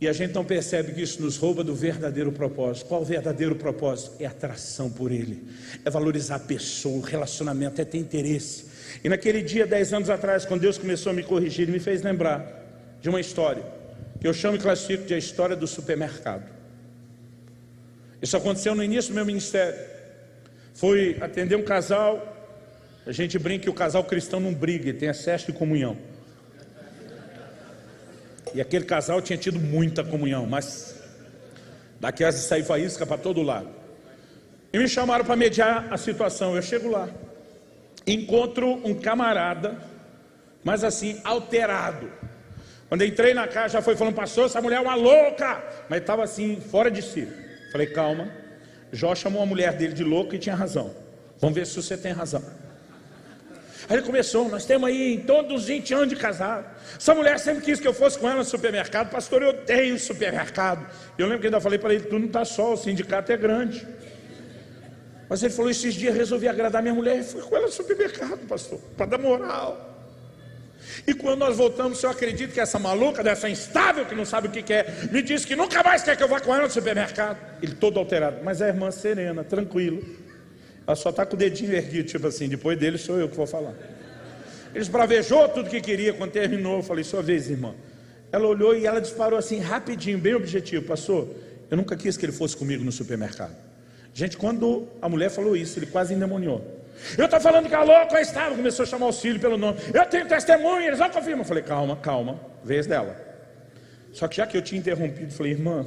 E a gente não percebe que isso nos rouba do verdadeiro propósito. Qual o verdadeiro propósito? É atração por Ele, é valorizar a pessoa, o relacionamento, é ter interesse. E naquele dia, 10 anos atrás, quando Deus começou a me corrigir, Ele me fez lembrar de uma história, que eu chamo e classifico de a história do supermercado. Isso aconteceu no início do meu ministério. Fui atender um casal, a gente brinca que o casal cristão não briga, ele tem excesso de comunhão. E aquele casal tinha tido muita comunhão, mas daquelas de sair faísca para todo lado. E me chamaram para mediar a situação. Eu chego lá, encontro um camarada, mas assim, alterado. Quando eu entrei na casa, já foi falando: pastor, essa mulher é uma louca. Mas estava assim, fora de si. Falei: calma. Jó chamou a mulher dele de louca e tinha razão. Vamos ver se você tem razão. Aí ele começou: nós temos aí todos os 20 anos de casado. Essa mulher sempre quis que eu fosse com ela no supermercado. Pastor, eu odeio supermercado. Eu lembro que ainda falei para ele: tu não está só, o sindicato é grande. Mas ele falou: esses dias resolvi agradar minha mulher e fui com ela no supermercado, pastor, para dar moral. E quando nós voltamos, eu acredito que essa maluca, dessa instável que não sabe o que quer, me disse que nunca mais quer que eu vá com ela no supermercado. Ele todo alterado. Mas a irmã serena, tranquilo, ela só está com o dedinho erguido, tipo assim: depois dele sou eu que vou falar. Ele esbravejou tudo que queria. Quando terminou, eu falei: sua vez, irmã. Ela olhou e ela disparou assim, rapidinho, bem objetivo: pastor, eu nunca quis que ele fosse comigo no supermercado. Gente, quando a mulher falou isso, ele quase endemoniou. Eu estou falando que a louca estava. Começou a chamar os filhos pelo nome. Eu tenho testemunha, eles não confirmam. Eu falei: calma, calma, vez dela. Só que já que eu tinha interrompido, falei: irmã,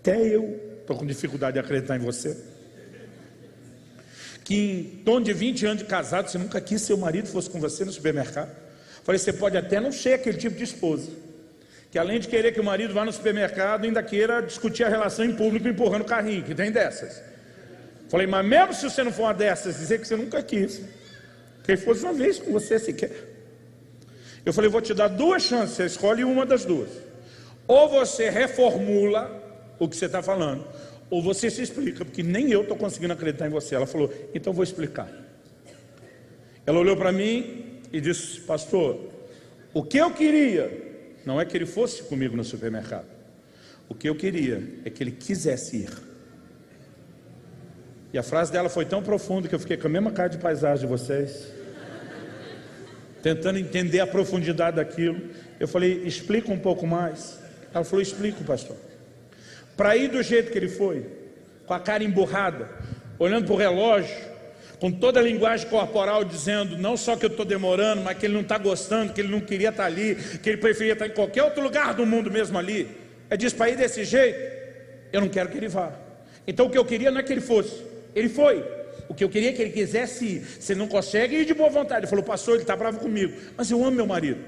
até eu estou com dificuldade de acreditar em você. Que em torno de 20 anos de casado, você nunca quis que seu marido fosse com você no supermercado. Falei: você pode até não ser aquele tipo de esposa que além de querer que o marido vá no supermercado, ainda queira discutir a relação em público empurrando o carrinho, que tem dessas. Falei: mas mesmo se você não for uma dessas, dizer que você nunca quis, que ele fosse uma vez com você sequer. Eu falei: vou te dar 2 chances, você escolhe uma das duas. Ou você reformula o que você está falando, ou você se explica, porque nem eu estou conseguindo acreditar em você. Ela falou: então vou explicar. Ela olhou para mim e disse: pastor, o que eu queria não é que ele fosse comigo no supermercado. O que eu queria é que ele quisesse ir. E a frase dela foi tão profunda que eu fiquei com a mesma cara de paisagem de vocês, tentando entender a profundidade daquilo. Eu falei: explica um pouco mais. Ela falou: explico, pastor. Para ir do jeito que ele foi, com a cara emburrada, olhando para o relógio, com toda a linguagem corporal dizendo não só que eu estou demorando, mas que ele não está gostando, que ele não queria estar ali, que ele preferia estar em qualquer outro lugar do mundo mesmo ali. Ela disse: para ir desse jeito, eu não quero que ele vá. Então o que eu queria não é que ele fosse, ele foi. O que eu queria é que ele quisesse ir. Você não consegue ir de boa vontade. Ele falou: pastor, ele está bravo comigo, mas eu amo meu marido.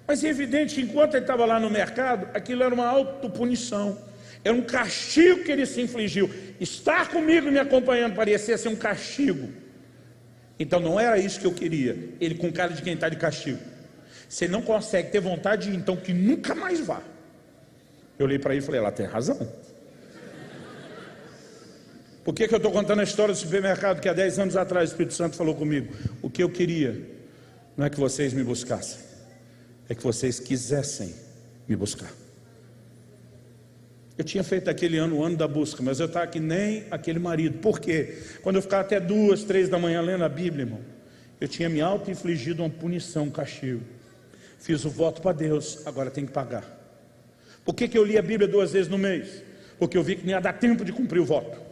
Mas é evidente que enquanto ele estava lá no mercado, aquilo era uma autopunição, era um castigo que ele se infligiu. Estar comigo e me acompanhando parecia ser um castigo. Então não era isso que eu queria. Ele com cara de quem está de castigo. Você não consegue ter vontade de ir, então que nunca mais vá. Eu olhei para ele e falei: ela tem razão. Por que eu estou contando a história do supermercado que há 10 anos atrás o Espírito Santo falou comigo? O que eu queria não é que vocês me buscassem, é que vocês quisessem me buscar. Eu tinha feito aquele ano o ano da busca, mas eu estava que nem aquele marido. Por quê? Quando eu ficava até 2, 3 da manhã lendo a Bíblia, irmão, eu tinha me auto-infligido uma punição, um castigo. Fiz o voto para Deus, agora tem que pagar. Por que eu li a Bíblia 2 vezes no mês? Porque eu vi que não ia dar tempo de cumprir o voto.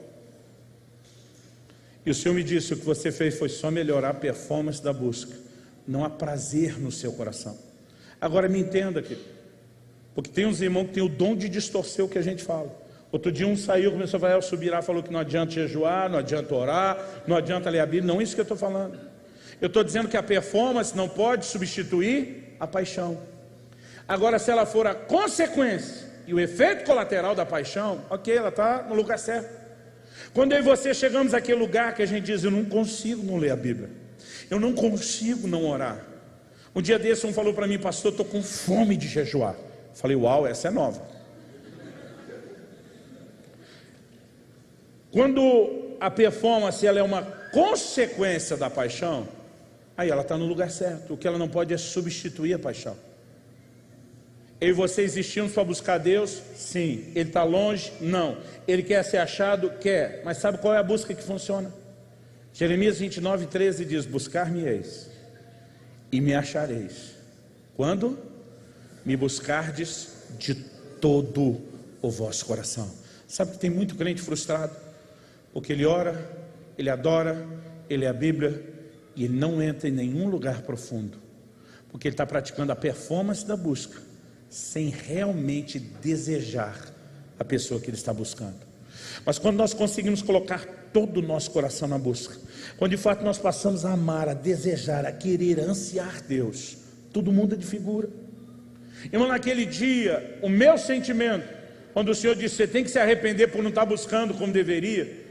E o Senhor me disse: o que você fez foi só melhorar a performance da busca. Não há prazer no seu coração. Agora me entenda, querido. Porque tem uns irmãos que têm o dom de distorcer o que a gente fala. Outro dia um saiu, começou a falar: eu subirá, falou que não adianta jejuar, não adianta orar, não adianta ler a Bíblia. Não é isso que eu estou falando. Eu estou dizendo que a performance não pode substituir a paixão. Agora, se ela for a consequência e o efeito colateral da paixão, ok, ela está no lugar certo. Quando eu e você chegamos àquele lugar que a gente diz, eu não consigo não ler a Bíblia, eu não consigo não orar. Um dia desse um falou para mim, pastor, estou com fome de jejuar. Falei, uau, essa é nova. Quando a performance ela é uma consequência da paixão, aí ela está no lugar certo. O que ela não pode é substituir a paixão. Eu e você existimos para buscar Deus? Sim. Ele está longe? Não. Ele quer ser achado? Quer. Mas sabe qual é a busca que funciona? Jeremias 29:13 diz, buscar-me-eis e me achareis. Quando? Me buscardes de todo o vosso coração. Sabe que tem muito crente frustrado? Porque ele ora, ele adora, ele lê a Bíblia e ele não entra em nenhum lugar profundo. Porque ele está praticando a performance da busca sem realmente desejar a pessoa que ele está buscando. Mas quando nós conseguimos colocar todo o nosso coração na busca, quando de fato nós passamos a amar, a desejar, a querer, a ansiar Deus, tudo muda de figura. Irmão, naquele dia, o meu sentimento, quando o Senhor disse, você tem que se arrepender por não estar buscando como deveria,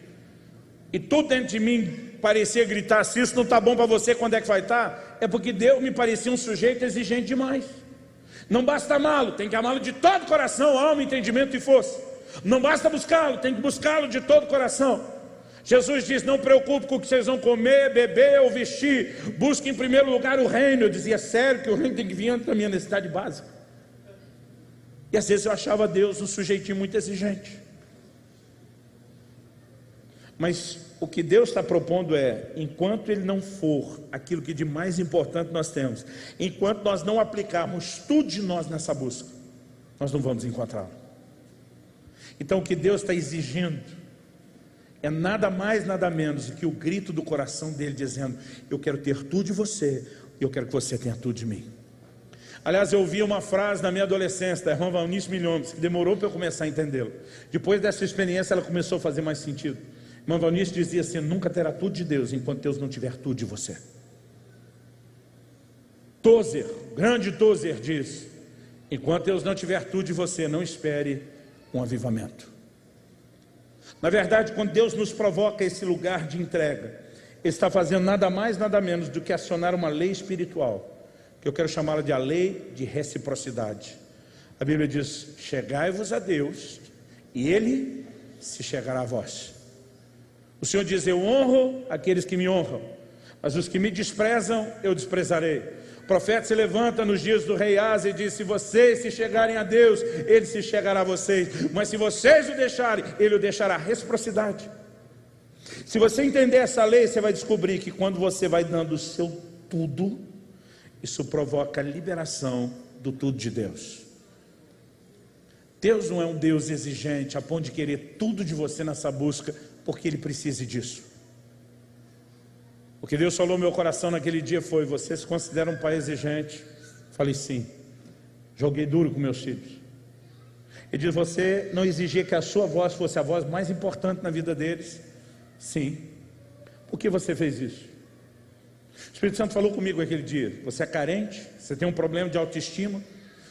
e tudo dentro de mim parecia gritar, se isso não está bom para você, quando é que vai estar? É porque Deus me parecia um sujeito exigente demais. Não basta amá-lo, tem que amá-lo de todo o coração, alma, entendimento e força. Não basta buscá-lo, tem que buscá-lo de todo o coração. Jesus diz, não preocupe com o que vocês vão comer, beber ou vestir. Busque em primeiro lugar o reino. Eu dizia, sério que o reino tem que vir antes da minha necessidade básica. E às vezes eu achava Deus um sujeitinho muito exigente. Mas o que Deus está propondo é, enquanto Ele não for aquilo que de mais importante nós temos, enquanto nós não aplicarmos tudo de nós nessa busca, nós não vamos encontrá-lo. Então o que Deus está exigindo é nada mais, nada menos do que o grito do coração dele dizendo, eu quero ter tudo de você, e eu quero que você tenha tudo de mim. Aliás, eu ouvi uma frase na minha adolescência, da irmã Valnice Milhomes, que demorou para eu começar a entendê-la. Depois dessa experiência ela começou a fazer mais sentido. Irmã Valnice dizia assim, nunca terá tudo de Deus, enquanto Deus não tiver tudo de você. Tozer, grande Tozer diz, enquanto Deus não tiver tudo de você, não espere um avivamento. Na verdade, quando Deus nos provoca esse lugar de entrega, Ele está fazendo nada mais, nada menos do que acionar uma lei espiritual, que eu quero chamá-la de a lei de reciprocidade. A Bíblia diz, chegai-vos a Deus, e Ele se chegará a vós. O Senhor diz, eu honro aqueles que me honram, mas os que me desprezam, eu desprezarei. O profeta se levanta nos dias do rei Asa e diz, se vocês se chegarem a Deus, Ele se chegará a vocês, mas se vocês o deixarem, Ele o deixará. Reciprocidade. Se você entender essa lei, você vai descobrir que quando você vai dando o seu tudo, isso provoca a liberação do tudo de Deus. Deus não é um Deus exigente a ponto de querer tudo de você nessa busca, porque Ele precisa disso. O que Deus falou no meu coração naquele dia foi, você se considera um pai exigente? Falei, sim. Joguei duro com meus filhos. Ele diz, você não exigia que a sua voz fosse a voz mais importante na vida deles? Sim. Por que você fez isso? O Espírito Santo falou comigo aquele dia, você é carente, você tem um problema de autoestima,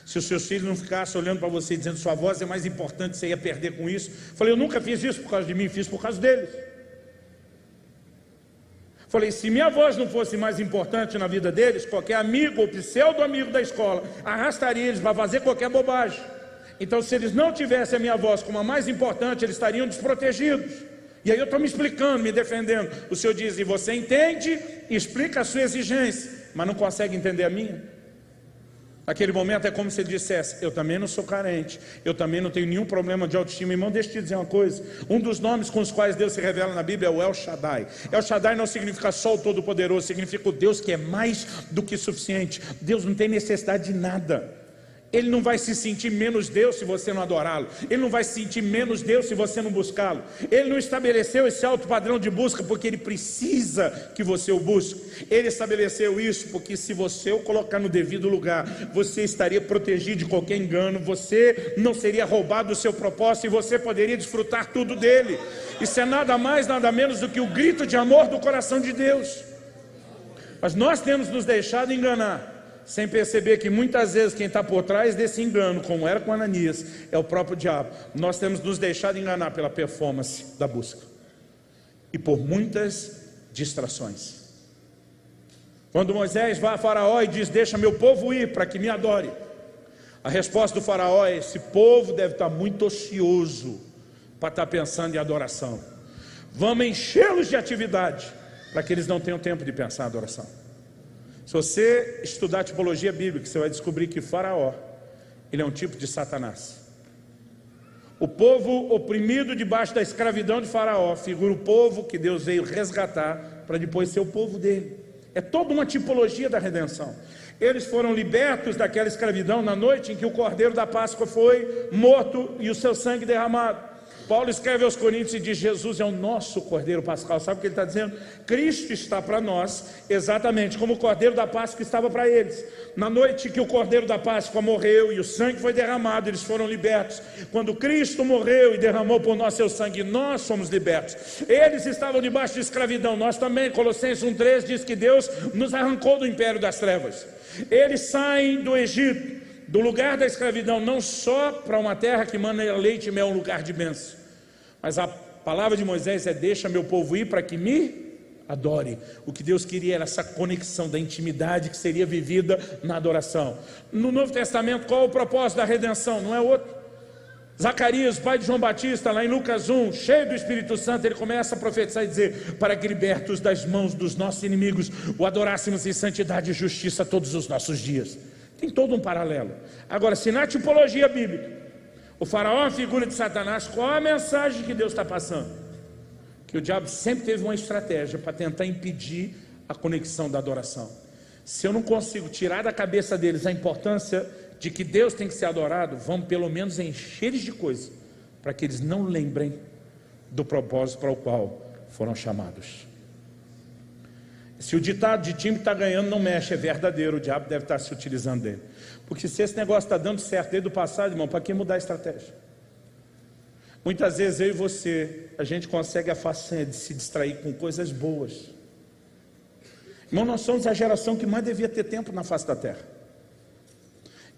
se os seus filhos não ficassem olhando para você dizendo sua voz é mais importante, você ia perder com isso. Falei, eu nunca fiz isso por causa de mim, fiz por causa deles. Falei, se minha voz não fosse mais importante na vida deles, qualquer amigo ou pseudo-amigo da escola arrastaria eles para fazer qualquer bobagem. Então se eles não tivessem a minha voz como a mais importante, eles estariam desprotegidos. E aí eu estou me explicando, me defendendo. O Senhor diz, e você entende, explica a sua exigência, mas não consegue entender a minha. Naquele momento é como se ele dissesse, eu também não sou carente, eu também não tenho nenhum problema de autoestima. Irmão, deixa eu te dizer uma coisa, um dos nomes com os quais Deus se revela na Bíblia é o El Shaddai. El Shaddai não significa só o Todo-Poderoso, significa o Deus que é mais do que suficiente. Deus não tem necessidade de nada. Ele não vai se sentir menos Deus se você não adorá-lo. Ele não vai se sentir menos Deus se você não buscá-lo. Ele não estabeleceu esse alto padrão de busca porque Ele precisa que você o busque. Ele estabeleceu isso porque se você o colocar no devido lugar, você estaria protegido de qualquer engano, você não seria roubado do seu propósito e você poderia desfrutar tudo dele. Isso é nada mais, nada menos do que o grito de amor do coração de Deus. Mas nós temos nos deixado enganar sem perceber que muitas vezes quem está por trás desse engano, como era com Ananias, é o próprio diabo. Nós temos nos deixado enganar pela performance da busca e por muitas distrações. Quando Moisés vai a Faraó e diz: deixa meu povo ir para que me adore, a resposta do Faraó é: esse povo deve estar muito ocioso para estar pensando em adoração. Vamos enchê-los de atividade para que eles não tenham tempo de pensar em adoração. Se você estudar tipologia bíblica, você vai descobrir que Faraó, ele é um tipo de Satanás. O povo oprimido debaixo da escravidão de Faraó figura o povo que Deus veio resgatar para depois ser o povo dele. É toda uma tipologia da redenção. Eles foram libertos daquela escravidão na noite em que o Cordeiro da Páscoa foi morto e o seu sangue derramado. Paulo escreve aos Coríntios e diz: Jesus é o nosso Cordeiro Pascal. Sabe o que ele está dizendo? Cristo está para nós exatamente como o Cordeiro da Páscoa estava para eles. Na noite que o Cordeiro da Páscoa morreu e o sangue foi derramado, eles foram libertos. Quando Cristo morreu e derramou por nós seu sangue, nós somos libertos. Eles estavam debaixo de escravidão, nós também. Colossenses 1,3 diz que Deus nos arrancou do império das trevas. Eles saem do Egito, do lugar da escravidão, não só para uma terra que mana leite e mel, um lugar de bênção, mas a palavra de Moisés é: deixa meu povo ir para que me adore. O que Deus queria era essa conexão da intimidade que seria vivida na adoração. No Novo Testamento, qual é o propósito da redenção? Não é outro. Zacarias, pai de João Batista, lá em Lucas 1, cheio do Espírito Santo, ele começa a profetizar e dizer: para que libertos das mãos dos nossos inimigos, o adorássemos em santidade e justiça todos os nossos dias. Tem todo um paralelo. Agora, se na tipologia bíblica o Faraó é uma figura de Satanás, qual é a mensagem que Deus está passando? Que o diabo sempre teve uma estratégia para tentar impedir a conexão da adoração. Se eu não consigo tirar da cabeça deles a importância de que Deus tem que ser adorado, vamos pelo menos encher eles de coisa, para que eles não lembrem do propósito para o qual foram chamados. Se o ditado de time que está ganhando não mexe é verdadeiro, o diabo deve estar se utilizando dele. Porque se esse negócio está dando certo desde o passado, irmão, para que mudar a estratégia? Muitas vezes eu e você, a gente consegue a façanha de se distrair com coisas boas. Irmão, nós somos a geração que mais devia ter tempo na face da terra.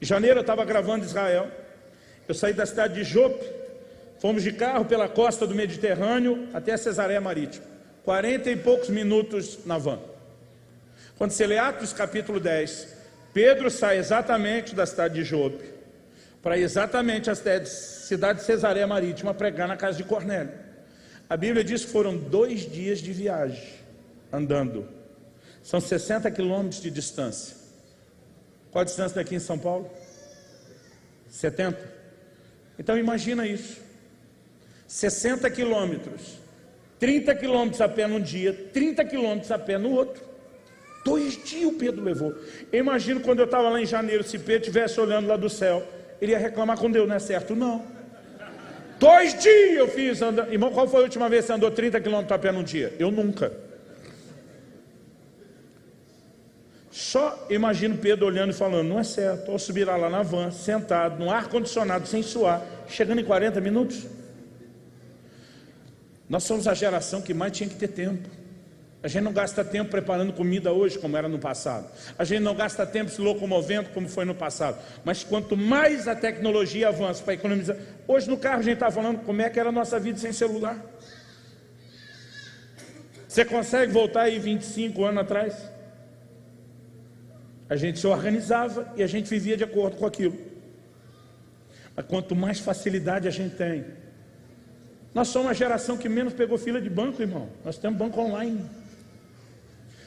Em janeiro eu estava gravando Israel, eu saí da cidade de Jope, fomos de carro pela costa do Mediterrâneo até Cesareia Marítima, 40 e poucos minutos na van. Quando você lê Atos capítulo 10, Pedro sai exatamente da cidade de Jope para exatamente a cidade de Cesareia Marítima pregar na casa de Cornélio. A Bíblia diz que foram 2 dias de viagem andando. São 60 quilômetros de distância. Qual a distância daqui em São Paulo? 70. Então imagina isso. 60 quilômetros. 30 quilômetros a pé num dia, 30 quilômetros a pé no outro. 2 dias o Pedro levou. Eu imagino quando eu estava lá em janeiro, se Pedro estivesse olhando lá do céu, ele ia reclamar com Deus, não é certo? Não. 2 dias eu fiz andando. Irmão, qual foi a última vez que você andou 30 quilômetros a pé num dia? Eu nunca. Só imagino Pedro olhando e falando: não é certo. Ou subirá lá na van, sentado, no ar-condicionado, sem suar, chegando em 40 minutos. Nós somos a geração que mais tinha que ter tempo. A gente não gasta tempo preparando comida hoje, como era no passado. A gente não gasta tempo se locomovendo, como foi no passado. Mas quanto mais a tecnologia avança para economizar... Hoje no carro a gente está falando como é que era a nossa vida sem celular. Você consegue voltar aí 25 anos atrás? A gente se organizava e a gente vivia de acordo com aquilo. Mas quanto mais facilidade a gente tem... Nós somos uma geração que menos pegou fila de banco, irmão. Nós temos banco online.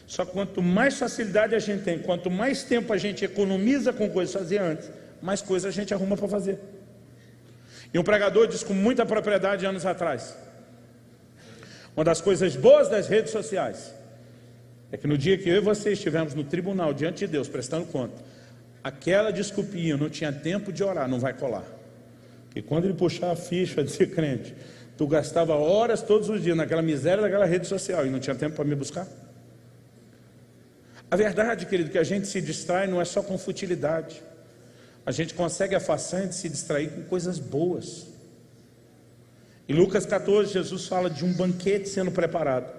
Só quanto mais facilidade a gente tem, quanto mais tempo a gente economiza com coisas que fazia antes, mais coisas a gente arruma para fazer. E um pregador disse com muita propriedade anos atrás: uma das coisas boas das redes sociais é que no dia que eu e você estivemos no tribunal diante de Deus prestando conta, aquela desculpinha, eu não tinha tempo de orar, não vai colar. E quando ele puxar a ficha de ser crente, tu gastava horas todos os dias naquela miséria daquela rede social e não tinha tempo para me buscar. A verdade, querido, que a gente se distrai não é só com futilidade. A gente consegue a façanha de se distrair com coisas boas. Em Lucas 14, Jesus fala de um banquete sendo preparado,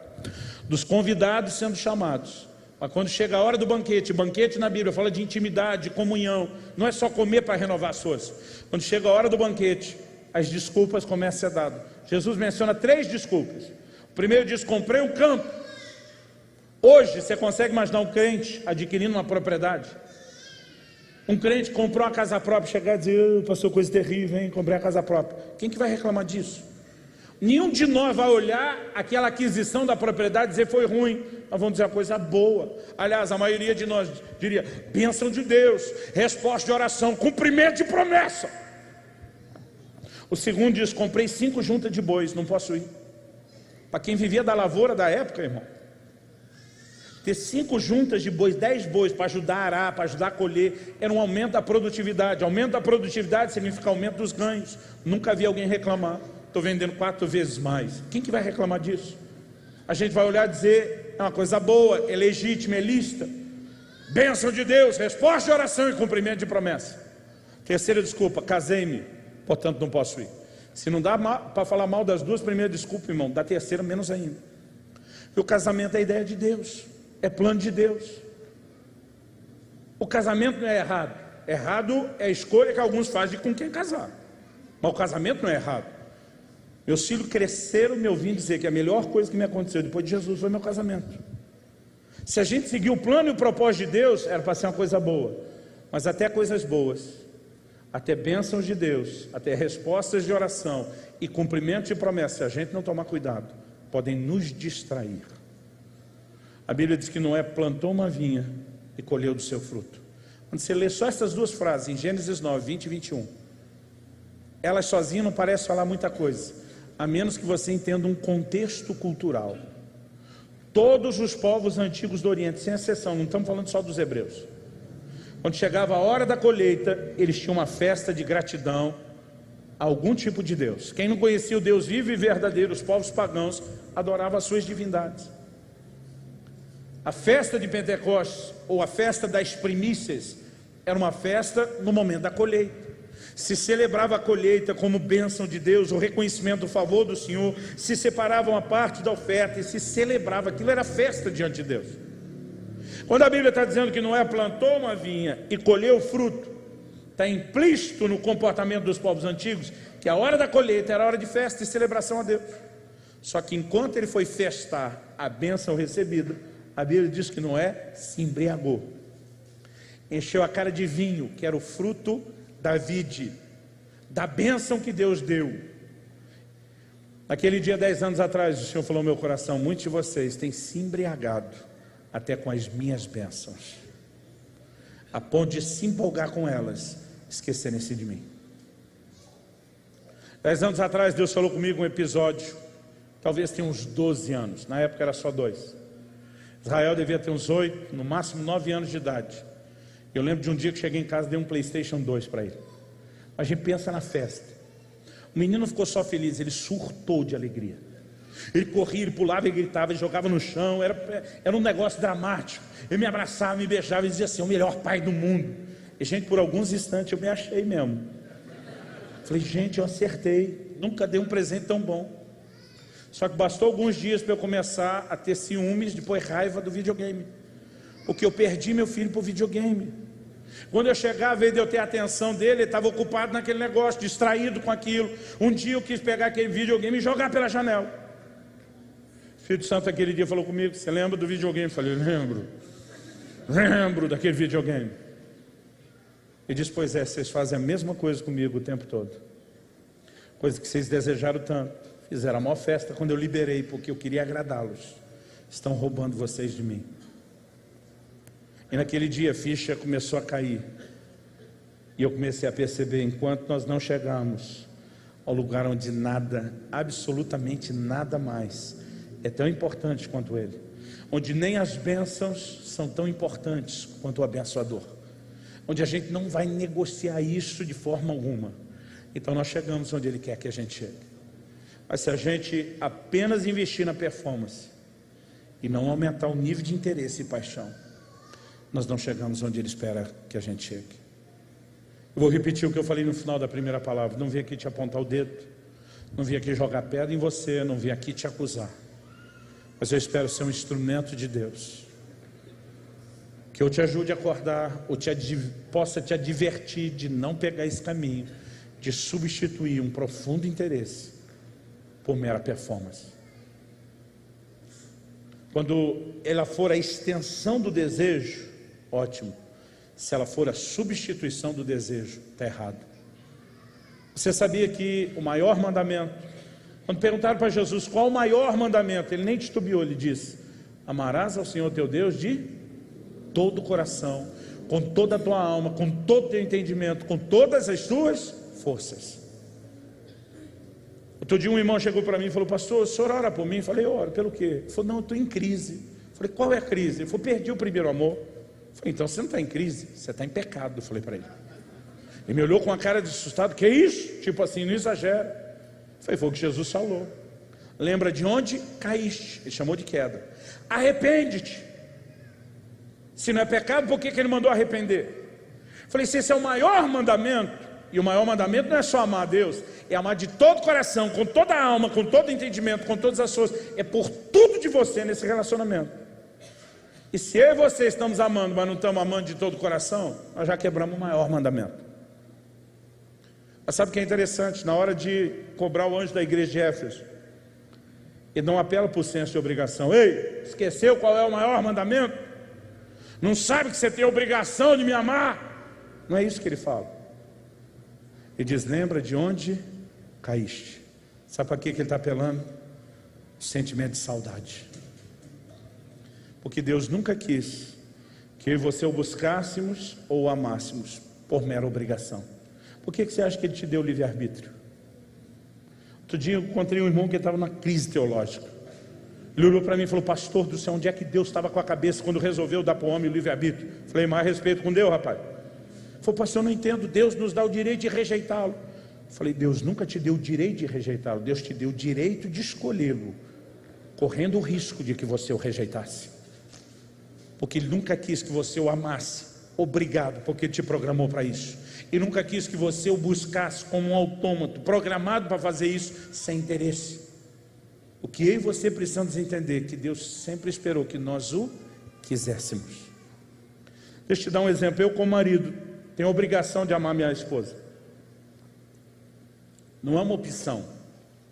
dos convidados sendo chamados. Mas quando chega a hora do banquete, banquete na Bíblia fala de intimidade, de comunhão, não é só comer para renovar as forças. Quando chega a hora do banquete, as desculpas começam a ser dadas. Jesus menciona 3 desculpas. O primeiro diz: comprei um campo. Hoje você consegue imaginar um crente adquirindo uma propriedade? Um crente comprou uma casa própria, chegar e dizer: passou coisa terrível, hein? Comprei a casa própria. Quem que vai reclamar disso? Nenhum de nós vai olhar aquela aquisição da propriedade e dizer foi ruim. Nós vamos dizer uma coisa boa. Aliás, a maioria de nós diria: bênção de Deus, resposta de oração, cumprimento de promessa. O segundo diz: comprei 5 juntas de bois, não posso ir. Para quem vivia da lavoura da época, irmão, ter 5 juntas de bois, 10 bois para ajudar a arar, para ajudar a colher, era um aumento da produtividade. Aumento da produtividade significa aumento dos ganhos. Nunca vi alguém reclamar: estou vendendo 4 vezes mais. Quem que vai reclamar disso? A gente vai olhar e dizer: é uma coisa boa, é legítima, é lícita, bênção de Deus, resposta de oração e cumprimento de promessa. Terceira desculpa: casei-me, portanto não posso ir. Se não dá para falar mal das 2 primeiras desculpas, irmão, da terceira menos ainda. E o casamento é a ideia de Deus, é plano de Deus. O casamento não é errado. Errado é a escolha que alguns fazem de com quem casar. Mas o casamento não é errado. Meus filhos cresceram me ouvindo dizer que a melhor coisa que me aconteceu depois de Jesus foi meu casamento. Se a gente seguir o plano e o propósito de Deus, era para ser uma coisa boa. Mas até coisas boas, até bênçãos de Deus, até respostas de oração e cumprimento de promessa, se a gente não tomar cuidado, podem nos distrair. A Bíblia diz que Noé plantou uma vinha e colheu do seu fruto. Quando você lê só essas 2 frases, em Gênesis 9, 20 e 21, elas sozinhas não parecem falar muita coisa, a menos que você entenda um contexto cultural. Todos os povos antigos do Oriente, sem exceção, não estamos falando só dos hebreus, quando chegava a hora da colheita, eles tinham uma festa de gratidão a algum tipo de Deus. Quem não conhecia o Deus vivo e verdadeiro, os povos pagãos adoravam as suas divindades. A festa de Pentecostes, ou a festa das primícias, era uma festa no momento da colheita. Se celebrava a colheita como bênção de Deus, o reconhecimento do favor do Senhor, se separava uma parte da oferta e se celebrava, aquilo era festa diante de Deus. Quando a Bíblia está dizendo que Noé plantou uma vinha e colheu o fruto, está implícito no comportamento dos povos antigos que a hora da colheita era hora de festa e celebração a Deus. Só que enquanto ele foi festar a bênção recebida, a Bíblia diz que Noé se embriagou, encheu a cara de vinho, que era o fruto da vide, da bênção que Deus deu. Naquele dia, 10 anos atrás, o Senhor falou ao meu coração: muitos de vocês têm se embriagado até com as minhas bênçãos, a ponto de se empolgar com elas, esquecerem-se de mim. 10 anos atrás, Deus falou comigo um episódio, talvez tenha uns 12 anos, na época era só 2. Israel devia ter uns 8, no máximo 9 anos de idade. Eu lembro de um dia que cheguei em casa e dei um PlayStation 2 para ele. A gente pensa na festa. O menino ficou só feliz, ele surtou de alegria. Ele corria, ele pulava, ele gritava, ele jogava no chão, era um negócio dramático. Ele me abraçava, me beijava e dizia assim: o melhor pai do mundo. E gente, por alguns instantes eu me achei mesmo. Falei: gente, eu acertei, nunca dei um presente tão bom. Só que bastou alguns dias para eu começar a ter ciúmes, depois raiva do videogame, porque eu perdi meu filho para o videogame. Quando eu chegava, ao invés de eu ter a atenção dele, ele estava ocupado naquele negócio, distraído com aquilo. Um dia eu quis pegar aquele videogame e jogar pela janela. O Espírito Santo aquele dia falou comigo: você lembra do videogame? Eu falei: lembro daquele videogame. Ele disse: pois é, vocês fazem a mesma coisa comigo o tempo todo, coisa que vocês desejaram tanto, fizeram a maior festa quando eu liberei, porque eu queria agradá-los. Estão roubando vocês de mim. E naquele dia a ficha começou a cair, e eu comecei a perceber: enquanto nós não chegamos ao lugar onde nada, absolutamente nada mais é tão importante quanto ele, onde nem as bênçãos são tão importantes quanto o abençoador, onde a gente não vai negociar isso de forma alguma, então nós chegamos onde ele quer que a gente chegue. Mas se a gente apenas investir na performance e não aumentar o nível de interesse e paixão, nós não chegamos onde ele espera que a gente chegue. Eu vou repetir o que eu falei no final da primeira palavra: não vim aqui te apontar o dedo, não vim aqui jogar pedra em você, não vim aqui te acusar, mas eu espero ser um instrumento de Deus Que eu te ajude a acordar, ou possa te advertir de não pegar esse caminho, de substituir um profundo interesse por mera performance. Quando ela for a extensão do desejo, ótimo. Se ela for a substituição do desejo, está errado. Você sabia que o maior mandamento, quando perguntaram para Jesus qual o maior mandamento, ele nem titubeou, ele disse: amarás ao Senhor teu Deus de todo o coração, com toda a tua alma, com todo o teu entendimento, com todas as tuas forças. Outro dia um irmão chegou para mim e falou: pastor, o senhor ora por mim? Eu falei: oro, pelo quê? Ele falou: não, eu estou em crise. Eu falei: qual é a crise? Ele falou: perdi o primeiro amor. Eu falei: então você não está em crise, você está em pecado. Eu falei para ele. Ele me olhou com uma cara de assustado: que é isso? Tipo assim, não exagera. Eu falei: foi o que Jesus falou. Lembra de onde caíste? Ele chamou de queda. Arrepende-te. Se não é pecado, por que ele mandou arrepender? Eu falei: se esse é o maior mandamento, e o maior mandamento não é só amar a Deus, é amar de todo o coração, com toda a alma, com todo o entendimento, com todas as forças, é por tudo de você nesse relacionamento. E se eu e você estamos amando, mas não estamos amando de todo o coração, nós já quebramos o maior mandamento. Mas sabe o que é interessante? Na hora de cobrar o anjo da igreja de Éfeso, ele não apela por senso de obrigação. Ei, esqueceu qual é o maior mandamento? Não sabe que você tem a obrigação de me amar? Não é isso que ele fala. Ele diz: lembra de onde caíste. Sabe para que ele está apelando? O sentimento de saudade. Porque Deus nunca quis que eu e você o buscássemos ou o amássemos por mera obrigação. Por que você acha que ele te deu o livre-arbítrio? Outro dia eu encontrei um irmão que estava na crise teológica. Ele olhou para mim e falou: pastor do céu, onde é que Deus estava com a cabeça quando resolveu dar para o homem o livre-arbítrio? Falei: mais respeito com Deus, rapaz. Ele falou: pastor, eu não entendo, Deus nos dá o direito de rejeitá-lo. Falei: Deus nunca te deu o direito de rejeitá-lo, Deus te deu o direito de escolhê-lo, correndo o risco de que você o rejeitasse. Porque Ele nunca quis que você o amasse, obrigado, porque Ele te programou para isso. E nunca quis que você o buscasse como um autômato, programado para fazer isso, sem interesse. O que eu e você precisamos entender, que Deus sempre esperou que nós o quiséssemos. Deixa eu te dar um exemplo. Eu, como marido, tenho a obrigação de amar minha esposa. Não é uma opção.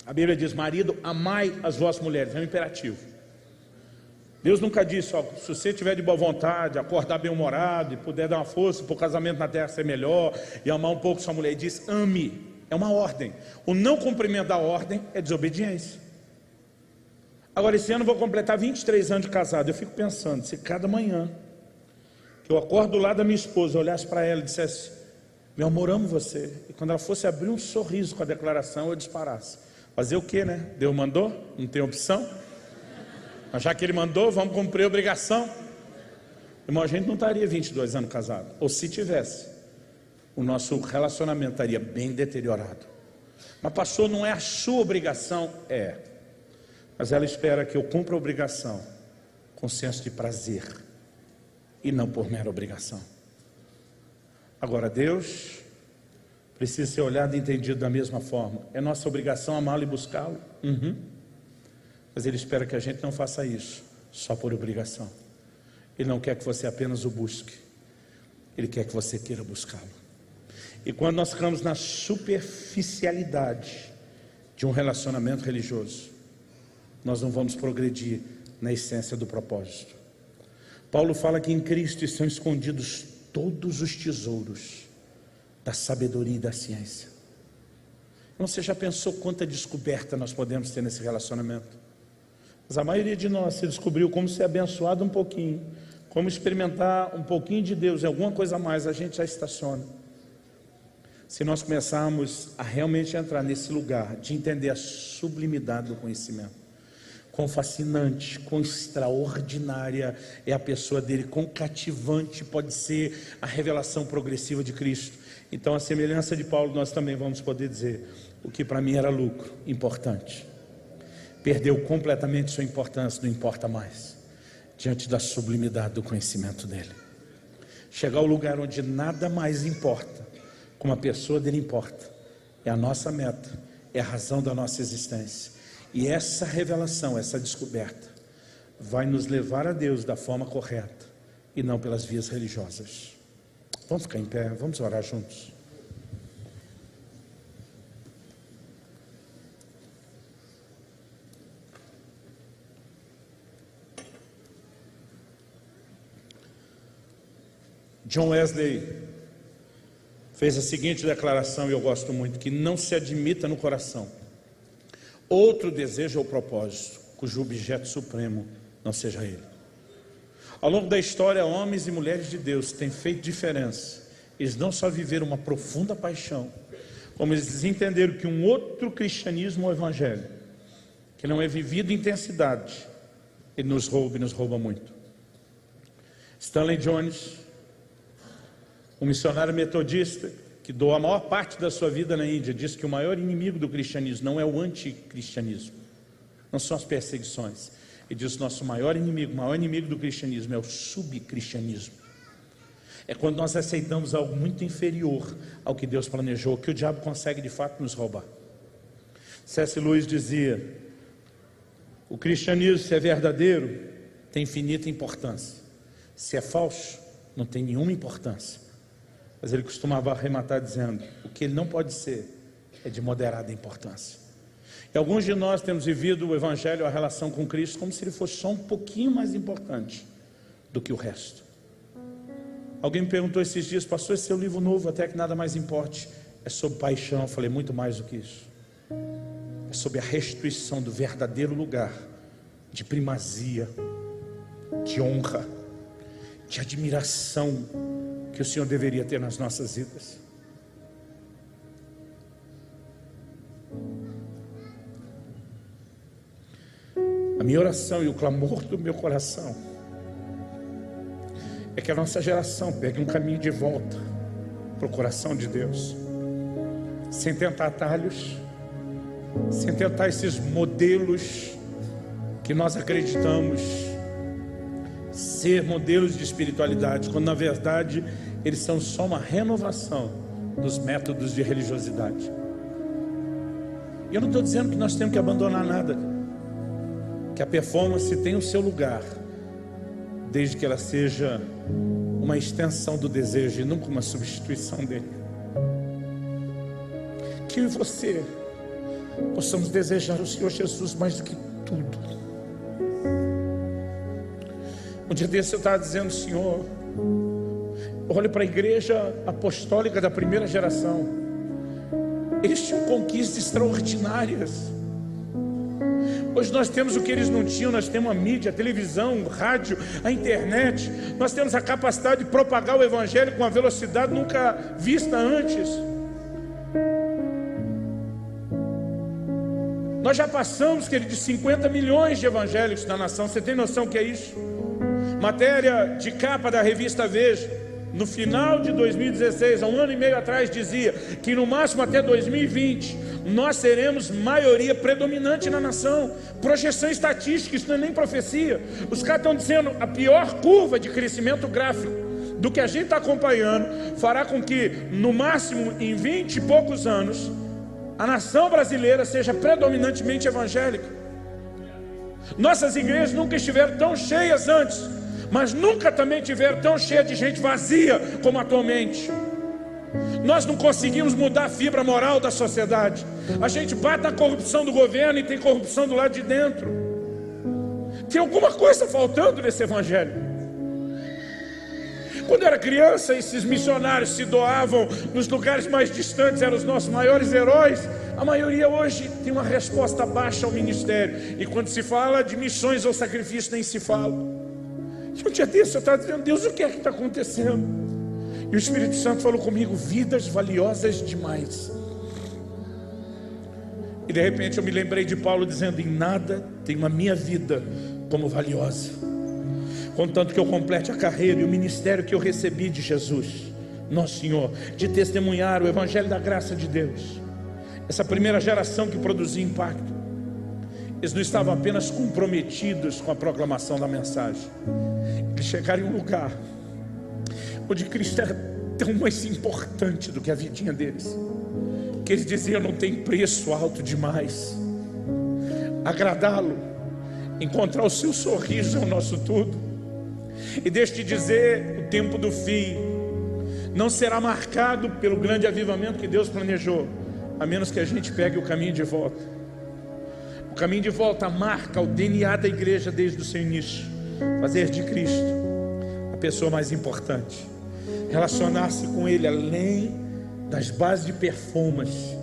A Bíblia diz: marido, amai as vossas mulheres. É um imperativo. Deus nunca disse: ó, se você tiver de boa vontade, acordar bem-humorado e puder dar uma força para o casamento na terra ser melhor e amar um pouco sua mulher, Ele diz: ame. É uma ordem. O não cumprimento da ordem é desobediência. Agora, esse ano eu vou completar 23 anos de casado. Eu fico pensando, se cada manhã que eu acordo do lado da minha esposa, eu olhasse para ela e dissesse: meu amor, amo você, e quando ela fosse abrir um sorriso com a declaração, eu disparasse. Fazer o que, né? Deus mandou? Não tem opção? Mas já que Ele mandou, vamos cumprir a obrigação. Irmão, a gente não estaria 22 anos casado. Ou se tivesse, o nosso relacionamento estaria bem deteriorado. Mas pastor, não é a sua obrigação? É. Mas ela espera que eu cumpra a obrigação com senso de prazer e não por mera obrigação. Agora, Deus precisa ser olhado e entendido da mesma forma. É nossa obrigação amá-lo e buscá-lo? Mas Ele espera que a gente não faça isso só por obrigação. Ele não quer que você apenas o busque, Ele quer que você queira buscá-lo. E quando nós ficamos na superficialidade de um relacionamento religioso, nós não vamos progredir na essência do propósito. Paulo fala que em Cristo estão escondidos todos os tesouros da sabedoria e da ciência. Então, você já pensou quanta descoberta nós podemos ter nesse relacionamento? Mas a maioria de nós se descobriu como ser abençoado um pouquinho, como experimentar um pouquinho de Deus, alguma coisa a mais, a gente já estaciona. Se nós começarmos a realmente entrar nesse lugar de entender a sublimidade do conhecimento, quão fascinante, quão extraordinária é a pessoa dele, quão cativante pode ser a revelação progressiva de Cristo. Então, a semelhança de Paulo, nós também vamos poder dizer: o que para mim era lucro, importante, perdeu completamente sua importância, não importa mais, diante da sublimidade do conhecimento dele. Chegar ao lugar onde nada mais importa, como a pessoa dele importa, é a nossa meta, é a razão da nossa existência. E essa revelação, essa descoberta, vai nos levar a Deus da forma correta, e não pelas vias religiosas. Vamos ficar em pé, vamos orar juntos. John Wesley fez a seguinte declaração, e eu gosto muito: que não se admita no coração outro desejo ou propósito, cujo objeto supremo não seja ele. Ao longo da história, homens e mulheres de Deus têm feito diferença. Eles não só viveram uma profunda paixão, como eles entenderam que um outro cristianismo ou evangelho, que não é vivido em intensidade, ele nos rouba e nos rouba muito. Stanley Jones, um missionário metodista que doou a maior parte da sua vida na Índia, disse que o maior inimigo do cristianismo não é o anticristianismo, não são as perseguições. Ele diz: nosso maior inimigo do cristianismo é o subcristianismo. É quando nós aceitamos algo muito inferior ao que Deus planejou, que o diabo consegue de fato nos roubar. C.S. Lewis dizia: o cristianismo, se é verdadeiro, tem infinita importância. Se é falso, não tem nenhuma importância. Mas ele costumava arrematar dizendo: o que ele não pode ser é de moderada importância. E alguns de nós temos vivido o evangelho, a relação com Cristo, como se ele fosse só um pouquinho mais importante do que o resto. Alguém me perguntou esses dias: pastor, esse seu livro novo, Até que Nada Mais Importe, é sobre paixão. Eu falei: muito mais do que isso. É sobre a restituição do verdadeiro lugar de primazia, de honra, de admiração que o Senhor deveria ter nas nossas vidas. A minha oração e o clamor do meu coração é que a nossa geração pegue um caminho de volta para o coração de Deus, sem tentar atalhos, sem tentar esses modelos que nós acreditamos ser modelos de espiritualidade, quando na verdade eles são só uma renovação dos métodos de religiosidade. E eu não estou dizendo que nós temos que abandonar nada, que a performance tem o seu lugar, desde que ela seja uma extensão do desejo e nunca uma substituição dele. Que eu e você possamos desejar o Senhor Jesus mais do que tudo. Um dia desse eu estava dizendo: Senhor, olhe para a igreja apostólica da primeira geração. Eles tinham conquistas extraordinárias. Hoje nós temos o que eles não tinham. Nós temos a mídia, a televisão, o rádio, a internet. Nós temos a capacidade de propagar o evangelho com uma velocidade nunca vista antes. Nós já passamos, querido, de 50 milhões de evangélicos na nação. Você tem noção que é isso? Matéria de capa da revista Veja, no final de 2016, há um ano e meio atrás, dizia que no máximo até 2020 nós seremos maioria predominante na nação. Projeção estatística, isso não é nem profecia. Os caras estão dizendo: a pior curva de crescimento gráfico do que a gente está acompanhando fará com que no máximo em 20 e poucos anos a nação brasileira seja predominantemente evangélica. Nossas igrejas nunca estiveram tão cheias antes, mas nunca também tiveram tão cheia de gente vazia como atualmente. Nós não conseguimos mudar a fibra moral da sociedade. A gente bate na corrupção do governo e tem corrupção do lado de dentro. Tem alguma coisa faltando nesse evangelho. Quando eu era criança, esses missionários se doavam nos lugares mais distantes, eram os nossos maiores heróis. A maioria hoje tem uma resposta baixa ao ministério, e quando se fala de missões ou sacrifício, nem se fala. E um dia desse eu estava dizendo: Deus, o que é que está acontecendo? E o Espírito Santo falou comigo: vidas valiosas demais. E de repente eu me lembrei de Paulo dizendo: em nada tenho a minha vida como valiosa, contanto que eu complete a carreira e o ministério que eu recebi de Jesus, nosso Senhor, de testemunhar o evangelho da graça de Deus. Essa primeira geração que produziu impacto, eles não estavam apenas comprometidos com a proclamação da mensagem, eles chegaram em um lugar onde Cristo era tão mais importante do que a vidinha deles, que eles diziam: não tem preço alto demais. Agradá-lo, encontrar o seu sorriso é o nosso tudo. E deixa eu te dizer, o tempo do fim não será marcado pelo grande avivamento que Deus planejou, a menos que a gente pegue o caminho de volta. O caminho de volta marca o DNA da igreja desde o seu início: fazer de Cristo a pessoa mais importante, relacionar-se com Ele além das bases de performance,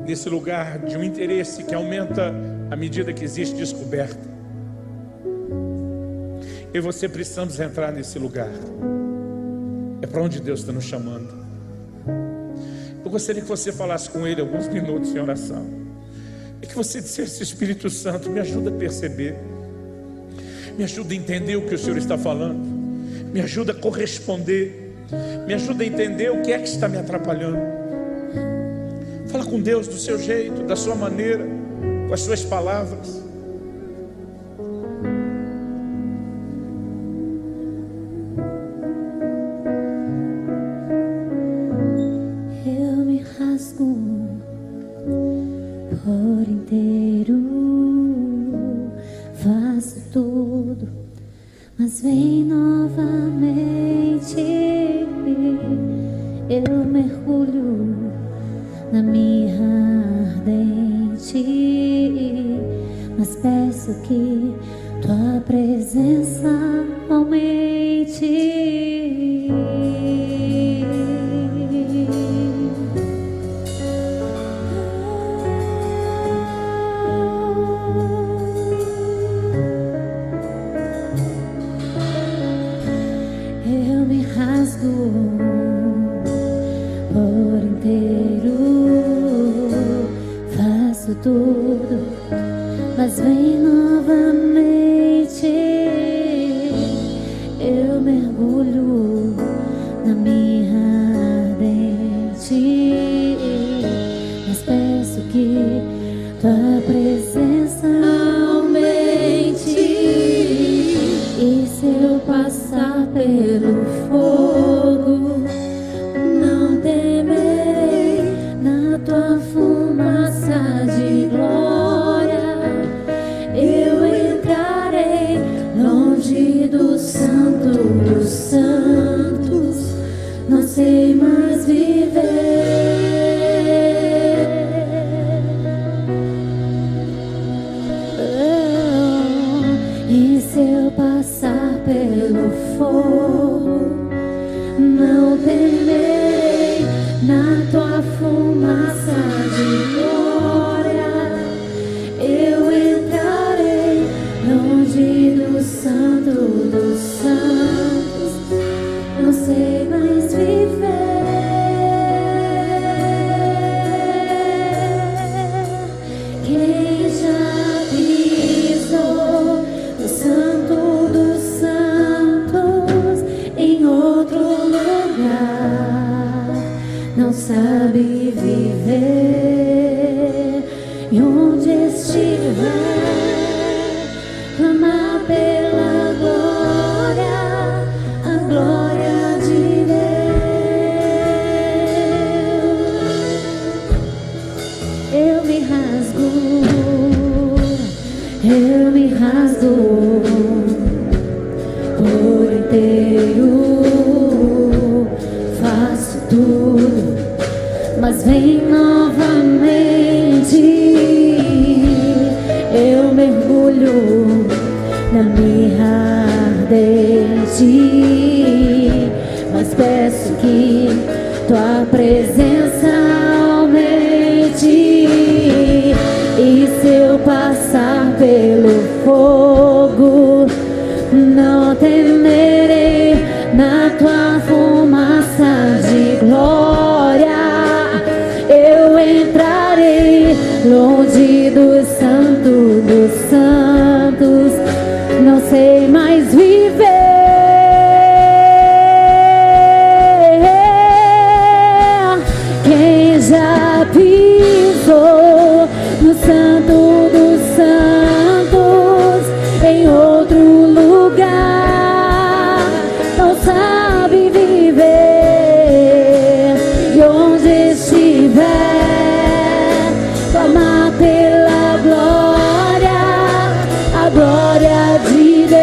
nesse lugar de um interesse que aumenta à medida que existe descoberta. E você precisamos entrar nesse lugar. É para onde Deus está nos chamando. Eu gostaria que você falasse com Ele alguns minutos em oração. É que você dissesse: Espírito Santo, me ajuda a perceber, me ajuda a entender o que o Senhor está falando, me ajuda a corresponder, me ajuda a entender o que é que está me atrapalhando. Fala com Deus do seu jeito, da sua maneira, com as suas palavras. Eu me rasgo por inteiro, faço tudo, mas vem novamente. Eu mergulho na mirra ardente, mas peço que tua presença aumente. Eu me rasgo por inteiro, faço tudo, mas vem novamente. Eu mergulho na mirra ardente, mas peço que tua presença aumente. E se eu passar pelo fogo, não temerei, na tua fumaça de glória eu entrarei, longe do santo dos santos, não sei mais viver. E se eu passar pelo fogo, não temerei, na tua fumaça de glória eu entrarei, longe do santo dos santos, não sei mais viver. Quem já pisou no santo dos santos em outro lugar não sabe viver. E onde estiver, clama pela glória, a glória de Deus. Eu me rasgo por inteiro, faço tudo, mas vem novamente. Eu mergulho na mirra ardente, mas peço que tua presença aumente. E se eu passar pelo fogo, não temerei, na tua fumaça de glória eu entrarei, longe do santo dos santos, não sei mais viver. Quem já pisou no santo dos santos em outro lugar não sabe viver. E onde estiver, clama pela glória, a glória de Deus.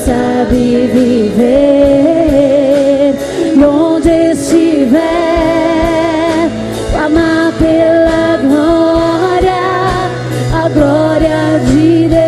sabe viver. E onde estiver, clamar pela glória, a glória de Deus.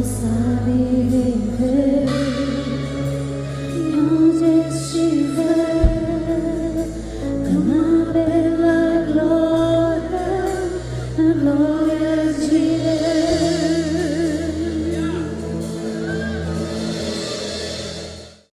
sabe viver.